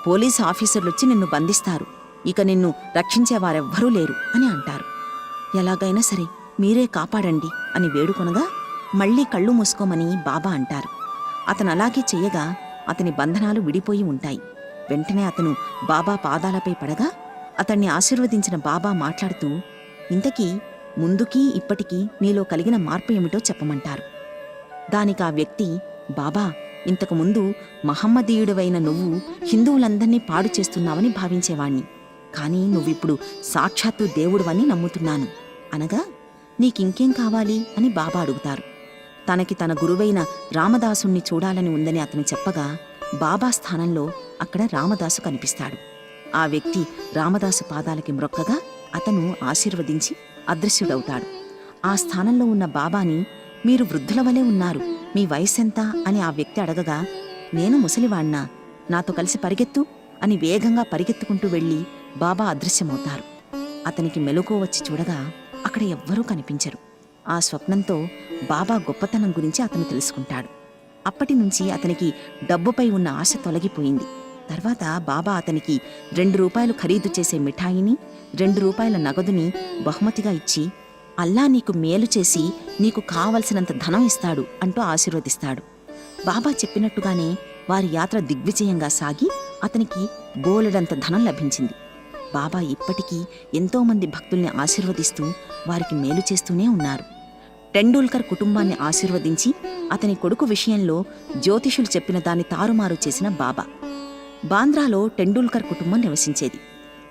పోలీసు ఆఫీసర్లొచ్చి నిన్ను బంధిస్తారు. ఇక నిన్ను రక్షించేవారెవ్వరూ లేరు అని అంటారు. ఎలాగైనా సరే మీరే కాపాడండి అని వేడుకొనగా మళ్లీ కళ్ళు మూసుకోమని బాబా అంటారు. అతను అలాగే చెయ్యగా అతని బంధనాలు విడిపోయి ఉంటాయి. వెంటనే అతను బాబా పాదాలపై పడగా అతన్ని ఆశీర్వదించిన బాబా మాట్లాడుతూ, ఇంతకీ ముందుకీ ఇప్పటికీ నీలో కలిగిన మార్పు ఏమిటో చెప్పమంటారు. దానికి ఆ వ్యక్తి, బాబా, ఇంతకుముందు మహమ్మదీయుడివైన నువ్వు హిందువులందర్నీ పాడు చేస్తున్నావని భావించేవాణ్ణి. కాని నువ్విప్పుడు సాక్షాత్తు దేవుడివని నమ్ముతున్నాను అనగా, నీకింకేం కావాలి అని బాబా అడుగుతారు. తనకి తన గురువైన రామదాసుణ్ణి చూడాలని ఉందని అతను చెప్పగా బాబా స్థానంలో అక్కడ రామదాసు కనిపిస్తాడు. ఆ వ్యక్తి రామదాసు పాదాలకి మ్రొక్కగా అతను ఆశీర్వదించి అదృశ్యుడవుతాడు. ఆ స్థానంలో ఉన్న బాబాని, మీరు వృద్ధుల వలె ఉన్నారు, మీ వయస్సెంత అని ఆ వ్యక్తి అడగగా, నేను ముసలివాణ్ణా, నాతో కలిసి పరిగెత్తు అని వేగంగా పరిగెత్తుకుంటూ వెళ్లి బాబా అదృశ్యమవుతారు. అతనికి మెలకువ వచ్చి చూడగా అక్కడ ఎవ్వరూ కనిపించరు. ఆ స్వప్నంతో బాబా గొప్పతనం గురించి అతను తెలుసుకుంటాడు. అప్పటినుంచి అతనికి డబ్బుపై ఉన్న ఆశ తొలగిపోయింది. తర్వాత బాబా అతనికి 2 రూపాయలు ఖరీదు చేసే మిఠాయిని, 2 రూపాయల నగదుని బహుమతిగా ఇచ్చి, అల్లా నీకు మేలు చేసి నీకు కావలసినంత ధనం ఇస్తాడు అంటూ ఆశీర్వదిస్తాడు. బాబా చెప్పినట్టుగానే వారి యాత్ర దిగ్విజయంగా సాగి అతనికి బోలెడంత ధనం లభించింది. బాబా ఇప్పటికీ ఎంతోమంది భక్తుల్ని ఆశీర్వదిస్తూ వారికి మేలు చేస్తూనే ఉన్నారు. టెండూల్కర్ కుటుంబాన్ని ఆశీర్వదించి అతని కొడుకు విషయంలో జ్యోతిషులు చెప్పిన దాన్ని తారుమారు చేసిన బాబా. బాంద్రాలో టెండూల్కర్ కుటుంబం నివసించేది.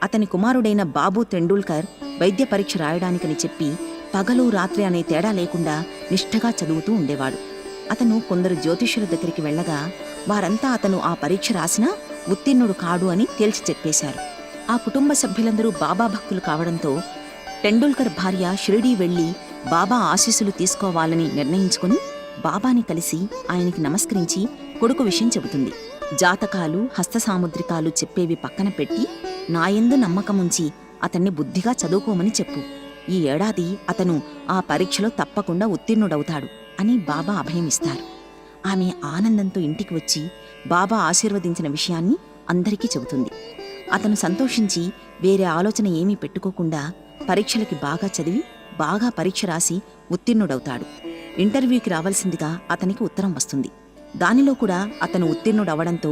అతని కుమారుడైన బాబు టెండూల్కర్ వైద్య పరీక్ష రాయడానికని చెప్పి పగలు రాత్రి అనే తేడా లేకుండా నిష్ఠగా చదువుతూ ఉండేవాడు. అతను కొందరు జ్యోతిష్యుల దగ్గరికి వెళ్లగా వారంతా అతను ఆ పరీక్ష రాసినా ఉత్తీర్ణుడు కాడు అని తేల్చి చెప్పేశారు. ఆ కుటుంబ సభ్యులందరూ బాబా భక్తులు కావడంతో టెండూల్కర్ భార్య షిరిడీ వెళ్లి బాబా ఆశీస్సులు తీసుకోవాలని నిర్ణయించుకుని బాబాని కలిసి ఆయనకి నమస్కరించి కొడుకు విషయం చెబుతుంది. జాతకాలు, హస్తసాముద్రికాలు చెప్పేవి పక్కన పెట్టి నాయందు నమ్మకముంచి అతన్ని బుద్ధిగా చదువుకోమని చెప్పు. ఈ ఏడాది అతను ఆ పరీక్షలో తప్పకుండా ఉత్తీర్ణుడవుతాడు అని బాబా అభయమిస్తారు. ఆమె ఆనందంతో ఇంటికి వచ్చి బాబా ఆశీర్వదించిన విషయాన్ని అందరికీ చెబుతుంది. అతను సంతోషించి వేరే ఆలోచన ఏమీ పెట్టుకోకుండా పరీక్షలకి బాగా చదివి బాగా పరీక్ష రాసి ఉత్తీర్ణుడవుతాడు. ఇంటర్వ్యూకి రావాల్సిందిగా అతనికి ఉత్తరం వస్తుంది. దానిలో కూడా అతను ఉత్తీర్ణుడవడంతో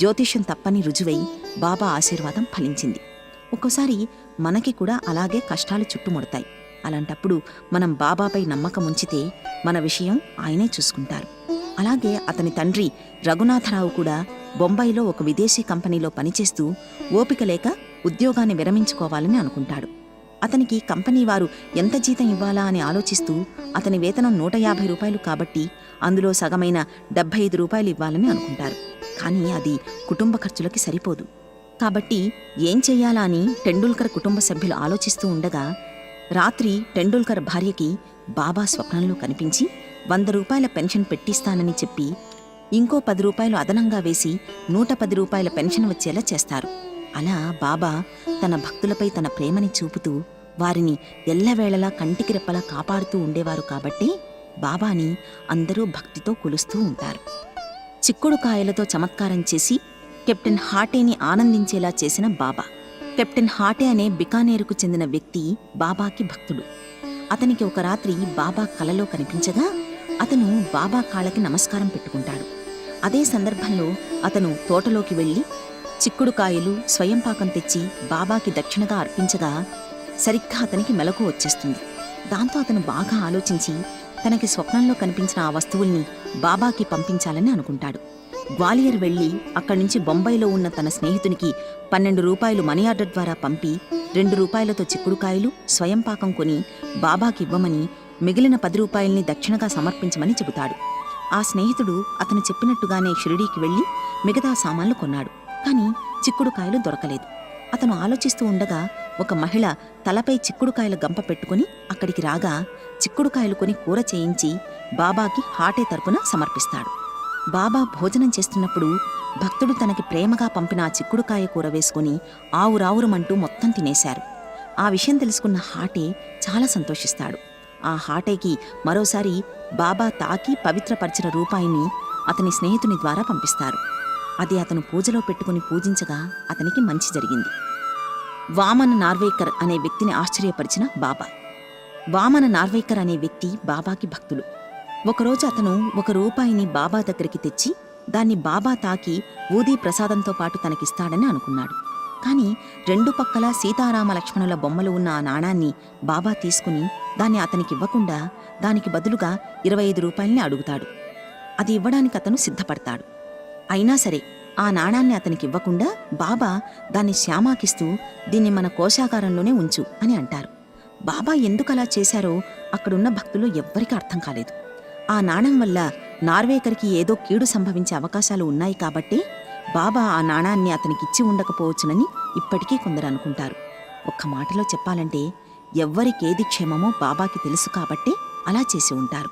జ్యోతిష్యం తప్పని రుజువై బాబా ఆశీర్వాదం ఫలించింది. ఒక్కోసారి మనకి కూడా అలాగే కష్టాలు చుట్టుముడతాయి. అలాంటప్పుడు మనం బాబాపై నమ్మకం ఉంచితే మన విషయం ఆయనే చూసుకుంటారు. అలాగే అతని తండ్రి రఘునాథరావు కూడా బొంబాయిలో ఒక విదేశీ కంపెనీలో పనిచేస్తూ ఓపిక లేక ఉద్యోగాన్ని విరమించుకోవాలని అనుకుంటాడు. అతనికి కంపెనీ వారు ఎంత జీతం ఇవ్వాలా అని ఆలోచిస్తూ అతని వేతనం 150 రూపాయలు కాబట్టి అందులో సగమైన 75 రూపాయలు ఇవ్వాలని అనుకుంటారు. కానీ అది కుటుంబ ఖర్చులకి సరిపోదు. కాబట్టి ఏం చెయ్యాలా అని టెండూల్కర్ కుటుంబ సభ్యులు ఆలోచిస్తూ ఉండగా రాత్రి టెండూల్కర్ భార్యకి బాబా స్వప్నంలో కనిపించి 100 రూపాయల పెన్షన్ పెట్టిస్తానని చెప్పి ఇంకో 10 రూపాయలు అదనంగా వేసి 110 రూపాయల పెన్షన్ వచ్చేలా చేస్తారు. అలా బాబా తన భక్తులపై తన ప్రేమని చూపుతూ వారిని ఎల్లవేళలా కంటికి రెప్పలా కాపాడుతూ ఉండేవారు. కాబట్టి బాబాని అందరూ భక్తితో కొలుస్తూ ఉంటారు. చిక్కుడు కాయలతో చమత్కారం చేసి కెప్టెన్ హార్టేని ఆనందించేలా చేసిన బాబా. కెప్టెన్ హాటే అనే బికానేరుకు చెందిన వ్యక్తి బాబాకి భక్తుడు. అతనికి ఒక రాత్రి బాబా కలలో కనిపించగా అతను బాబా కాళ్ళకి నమస్కారం పెట్టుకుంటాడు. అదే సందర్భంలో అతను తోటలోకి వెళ్లి చిక్కుడుకాయలు, స్వయంపాకం తెచ్చి బాబాకి దక్షిణగా అర్పించగా సరిగ్గా అతనికి మెలకు వచ్చేస్తుంది. దాంతో అతను బాగా ఆలోచించి తనకి స్వప్నంలో కనిపించిన ఆ వస్తువుల్ని బాబాకి పంపించాలని అనుకుంటాడు. గ్వాలియర్ వెళ్లి అక్కడి నుంచి బొంబాయిలో ఉన్న తన స్నేహితునికి 12 రూపాయలు మనీ ఆర్డర్ ద్వారా పంపి 2 రూపాయలతో చిక్కుడుకాయలు, స్వయంపాకం కొని బాబాకి ఇవ్వమని, మిగిలిన 10 రూపాయల్ని దక్షిణగా సమర్పించమని చెబుతాడు. ఆ స్నేహితుడు అతను చెప్పినట్టుగానే షిరిడీకి వెళ్లి మిగతా సామాన్లు కొన్నాడు. కాని చిక్కుడుకాయలు దొరకలేదు. అతను ఆలోచిస్తూ ఉండగా ఒక మహిళ తలపై చిక్కుడుకాయల గంప పెట్టుకుని అక్కడికి రాగా చిక్కుడుకాయలు కొని కూర చేయించి బాబాకి హాటే తరపున సమర్పిస్తాడు. బాబా భోజనం చేస్తున్నప్పుడు భక్తుడు తనకి ప్రేమగా పంపిన ఆ చిక్కుడుకాయ కూర వేసుకుని ఆవురావురమంటూ మొత్తం తినేశారు. ఆ విషయం తెలుసుకున్న హాటే చాలా సంతోషిస్తాడు. ఆ హాటేకి మరోసారి బాబా తాకి పవిత్రపరిచిన రూపాయిని అతని స్నేహితుని ద్వారా పంపిస్తారు. అది అతను పూజలో పెట్టుకుని పూజించగా అతనికి మంచి జరిగింది. వామన నార్వేకర్ అనే వ్యక్తిని ఆశ్చర్యపరిచిన బాబా. వామన నార్వేకర్ అనే వ్యక్తి బాబాకి భక్తుడు. ఒకరోజు అతను 1 రూపాయిని బాబా దగ్గరికి తెచ్చి దాన్ని బాబా తాకి ఊదీ ప్రసాదంతో పాటు తనకిస్తాడని అనుకున్నాడు. కాని 2 పక్కలా సీతారామ లక్ష్మణుల బొమ్మలు ఉన్న ఆ నాణాన్ని బాబా తీసుకుని దాన్ని అతనికివ్వకుండా దానికి బదులుగా 25 రూపాయల్ని అడుగుతాడు. అది ఇవ్వడానికి అతను సిద్ధపడతాడు. అయినా సరే ఆ నాణాన్ని అతనికివ్వకుండా బాబా దాన్ని శ్యామాకిస్తూ దీన్ని మన కోశాగారంలోనే ఉంచు అని అంటారు. బాబా ఎందుకలా చేశారో అక్కడున్న భక్తులు ఎవ్వరికీ అర్థం కాలేదు. ఆ నాణం వల్ల నార్వేకర్కి ఏదో కీడు సంభవించే అవకాశాలు ఉన్నాయి కాబట్టే బాబా ఆ నాణాన్ని అతనికిచ్చి ఉండకపోవచ్చునని ఇప్పటికీ కొందరు అనుకుంటారు. ఒక్క మాటలో చెప్పాలంటే ఎవ్వరికేది క్షేమమో బాబాకి తెలుసు కాబట్టే అలా చేసి ఉంటారు.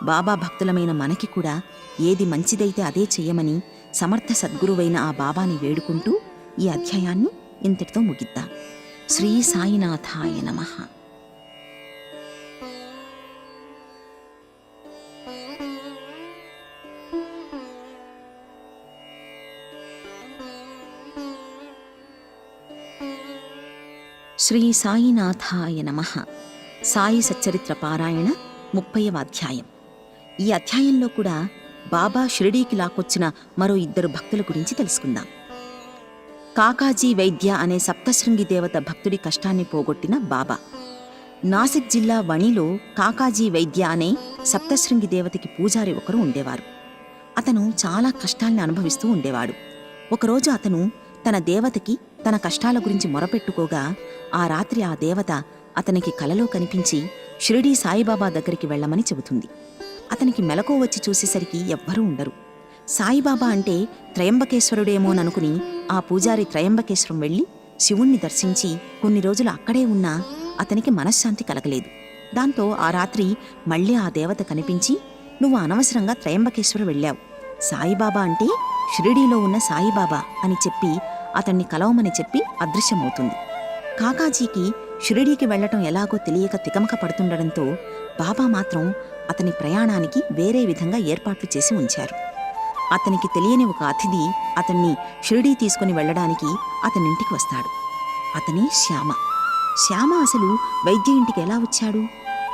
బాబా భక్తులమైన మనకి కూడా ఏది మంచిదైతే అదే చెయ్యమని సమర్థ సద్గురువైన ఆ బాబాని వేడుకుంటూ ఈ అధ్యాయాన్ని ఇంతటితో ముగిద్దాం. శ్రీ సాయినాథాయ నమః. శ్రీ సాయినాథాయ నమః. సాయి సచ్చరిత్ర పారాయణ 30వ అధ్యాయం. ఈ అధ్యాయంలో కూడా బాబా షిరిడీకి లాక్కొచ్చిన మరో 2 భక్తుల గురించి తెలుసుకుందాం. కాకాజీ వైద్య అనే సప్తశృంగి దేవత భక్తుడి కష్టాన్ని పోగొట్టిన బాబా. నాసిక్ జిల్లా వణిలో కాకాజీ వైద్య అనే సప్తశృంగి దేవతకి పూజారి ఒకరు ఉండేవారు. అతను చాలా కష్టాల్ని అనుభవిస్తూ ఉండేవాడు. ఒకరోజు అతను తన దేవతకి తన కష్టాల గురించి మొరపెట్టుకోగా ఆ రాత్రి ఆ దేవత అతనికి కలలో కనిపించి షిరిడీ సాయిబాబా దగ్గరికి వెళ్లమని చెబుతుంది. అతనికి మెలకువ వచ్చి చూసేసరికి ఎవ్వరూ ఉండరు. సాయిబాబా అంటే త్రయంబకేశ్వరుడేమోననుకుని ఆ పూజారి త్రయంబకేశ్వరం వెళ్లి శివుణ్ణి దర్శించి కొన్ని రోజులు అక్కడే ఉన్నా అతనికి మనశ్శాంతి కలగలేదు. దాంతో ఆ రాత్రి మళ్లీ ఆ దేవత కనిపించి, నువ్వు అనవసరంగా త్రయంబకేశ్వరం వెళ్ళావు, సాయిబాబా అంటే షిరిడీలో ఉన్న సాయిబాబా అని చెప్పి అతన్ని కలవమని చెప్పి అదృశ్యమవుతుంది. కాకాజీకి షిరిడీకి వెళ్లటం ఎలాగో తెలియక తికమక పడుతుండడంతో బాబా మాత్రం అతని ప్రయాణానికి వేరే విధంగా ఏర్పాట్లు చేసి ఉంచారు. అతనికి తెలియని ఒక అతిథి అతన్ని షిరిడీ తీసుకుని వెళ్లడానికి అతనింటికి వస్తాడు. అతని శ్యామ. శ్యామ అసలు వైద్య ఇంటికి ఎలా వచ్చాడు,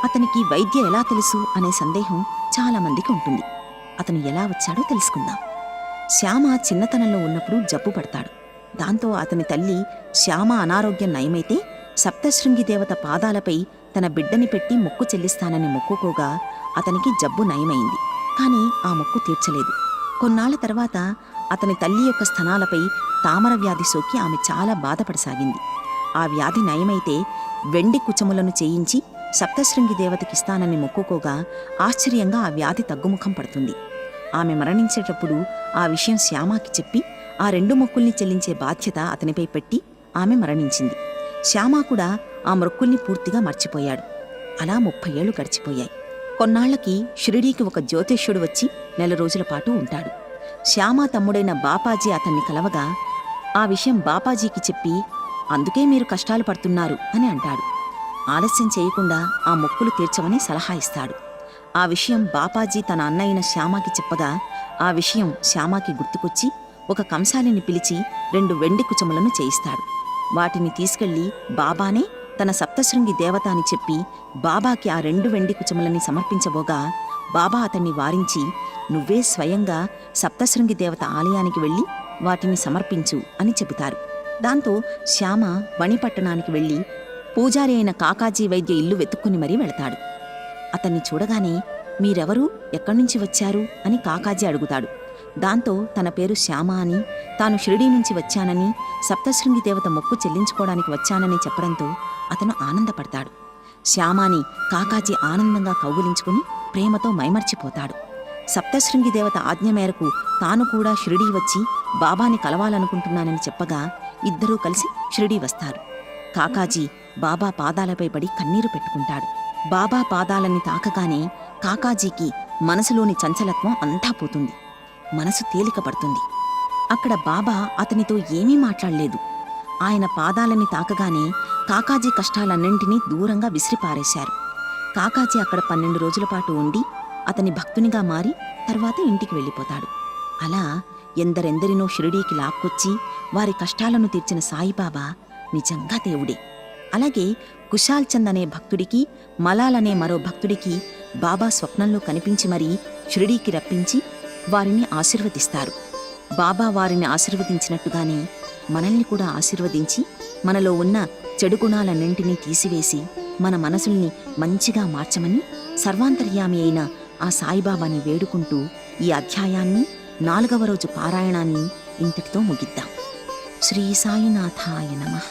అతనికి వైద్య ఎలా తెలుసు అనే సందేహం చాలామందికి ఉంటుంది. అతను ఎలా వచ్చాడో తెలుసుకుందాం. శ్యామ చిన్నతనంలో ఉన్నప్పుడు జబ్బు పడతాడు. దాంతో అతని తల్లి శ్యామ అనారోగ్యం నయమైతే సప్తశృంగి దేవత పాదాలపై తన బిడ్డని పెట్టి మొక్కు చెల్లిస్తానని మొక్కుకోగా అతనికి జబ్బు నయమైంది. కాని ఆ మొక్కు తీర్చలేదు. కొన్నాళ్ల తర్వాత అతని తల్లి యొక్క స్థనాలపై తామర వ్యాధి సోకి ఆమె చాలా బాధపడసాగింది. ఆ వ్యాధి నయమైతే వెండి కుచములను చేయించి సప్తశృంగి దేవతకిస్తానని మొక్కుకోగా ఆశ్చర్యంగా ఆ వ్యాధి తగ్గుముఖం పడుతుంది. ఆమె మరణించేటప్పుడు ఆ విషయం శ్యామాకి చెప్పి ఆ 2 మొక్కుల్ని చెల్లించే బాధ్యత అతనిపై పెట్టి ఆమె మరణించింది. శ్యామ కూడా ఆ మొక్కుల్ని పూర్తిగా మర్చిపోయాడు. అలా 30 ఏళ్లు గడిచిపోయాయి. కొన్నాళ్లకి షిరిడీకి ఒక జ్యోతిష్యుడు వచ్చి 4 రోజుల పాటు ఉంటాడు. శ్యామ తమ్ముడైన బాపాజీ అతన్ని కలవగా ఆ విషయం బాపాజీకి చెప్పి, అందుకే మీరు కష్టాలు పడుతున్నారు అని అంటాడు. ఆలస్యం చేయకుండా ఆ మొక్కులు తీర్చమని సలహా ఇస్తాడు. ఆ విషయం బాపాజీ తన అన్నయ్యన శ్యామకి చెప్పగా ఆ విషయం శ్యామకి గుర్తుకొచ్చి ఒక కంసాలిని పిలిచి 2 వెండి కుచములను చేయిస్తాడు. వాటిని తీసుకెళ్లి బాబానే తన సప్తశృంగి దేవత అని చెప్పి బాబాకి ఆ 2 వెండి కుచములని సమర్పించబోగా బాబా అతన్ని వారించి, నువ్వే స్వయంగా సప్తశృంగి దేవత ఆలయానికి వెళ్ళి వాటిని సమర్పించు అని చెబుతారు. దాంతో శ్యామ బణిపట్టణానికి వెళ్ళి పూజారి అయిన కాకాజీ వైద్య ఇల్లు వెతుక్కుని మరీ వెళతాడు. అతన్ని చూడగానే, మీరెవరు, ఎక్కడ్నుంచి వచ్చారు అని కాకాజీ అడుగుతాడు. దాంతో తన పేరు శ్యామ అని, తాను షిరిడీ నుంచి వచ్చానని, సప్తశృంగి దేవత మొక్కు చెల్లించుకోవడానికి వచ్చానని చెప్పడంతో అతను ఆనందపడతాడు. శ్యామాని కాకాజీ ఆనందంగా కౌగిలించుకుని ప్రేమతో మైమర్చిపోతాడు. సప్తశృంగి దేవత ఆజ్ఞ మేరకు తాను కూడా షిరిడీ వచ్చి బాబాని కలవాలనుకుంటున్నానని చెప్పగా ఇద్దరూ కలిసి షిరిడీ వస్తారు. కాకాజీ బాబా పాదాలపై పడి కన్నీరు పెట్టుకుంటాడు. బాబా పాదాలని తాకగానే కాకాజీకి మనసులోని చంచలత్వం అంతా పోతుంది. మనసు తేలిక పడుతుంది. అక్కడ బాబా అతనితో ఏమీ మాట్లాడలేదు. ఆయన పాదాలని తాకగానే కాకాజీ కష్టాలన్నింటినీ దూరంగా విసిరిపారేశారు. కాకాజీ అక్కడ 12 రోజుల పాటు ఉండి అతని భక్తునిగా మారి తర్వాత ఇంటికి వెళ్ళిపోతాడు. అలా ఎందరెందరినో షిరిడీకి లాక్కొచ్చి వారి కష్టాలను తీర్చిన సాయిబాబా నిజంగా దేవుడే. అలాగే కుశాల్ చంద్ అనే భక్తుడికి, మలాల్ అనే మరో భక్తుడికి బాబా స్వప్నంలో కనిపించి మరీ షిరిడీకి రప్పించి వారిని ఆశీర్వదిస్తారు. బాబా వారిని ఆశీర్వదించినట్టుగానే మనల్ని కూడా ఆశీర్వదించి మనలో ఉన్న చెడు గుణాలన్నింటినీ తీసివేసి మన మనసుల్ని మంచిగా మార్చమని సర్వాంతర్యామి అయిన ఆ సాయిబాబాని వేడుకుంటూ ఈ అధ్యాయాన్ని 4వ రోజు పారాయణాన్ని ఇంతటితో ముగిద్దాం. శ్రీ సాయినాథాయ నమః.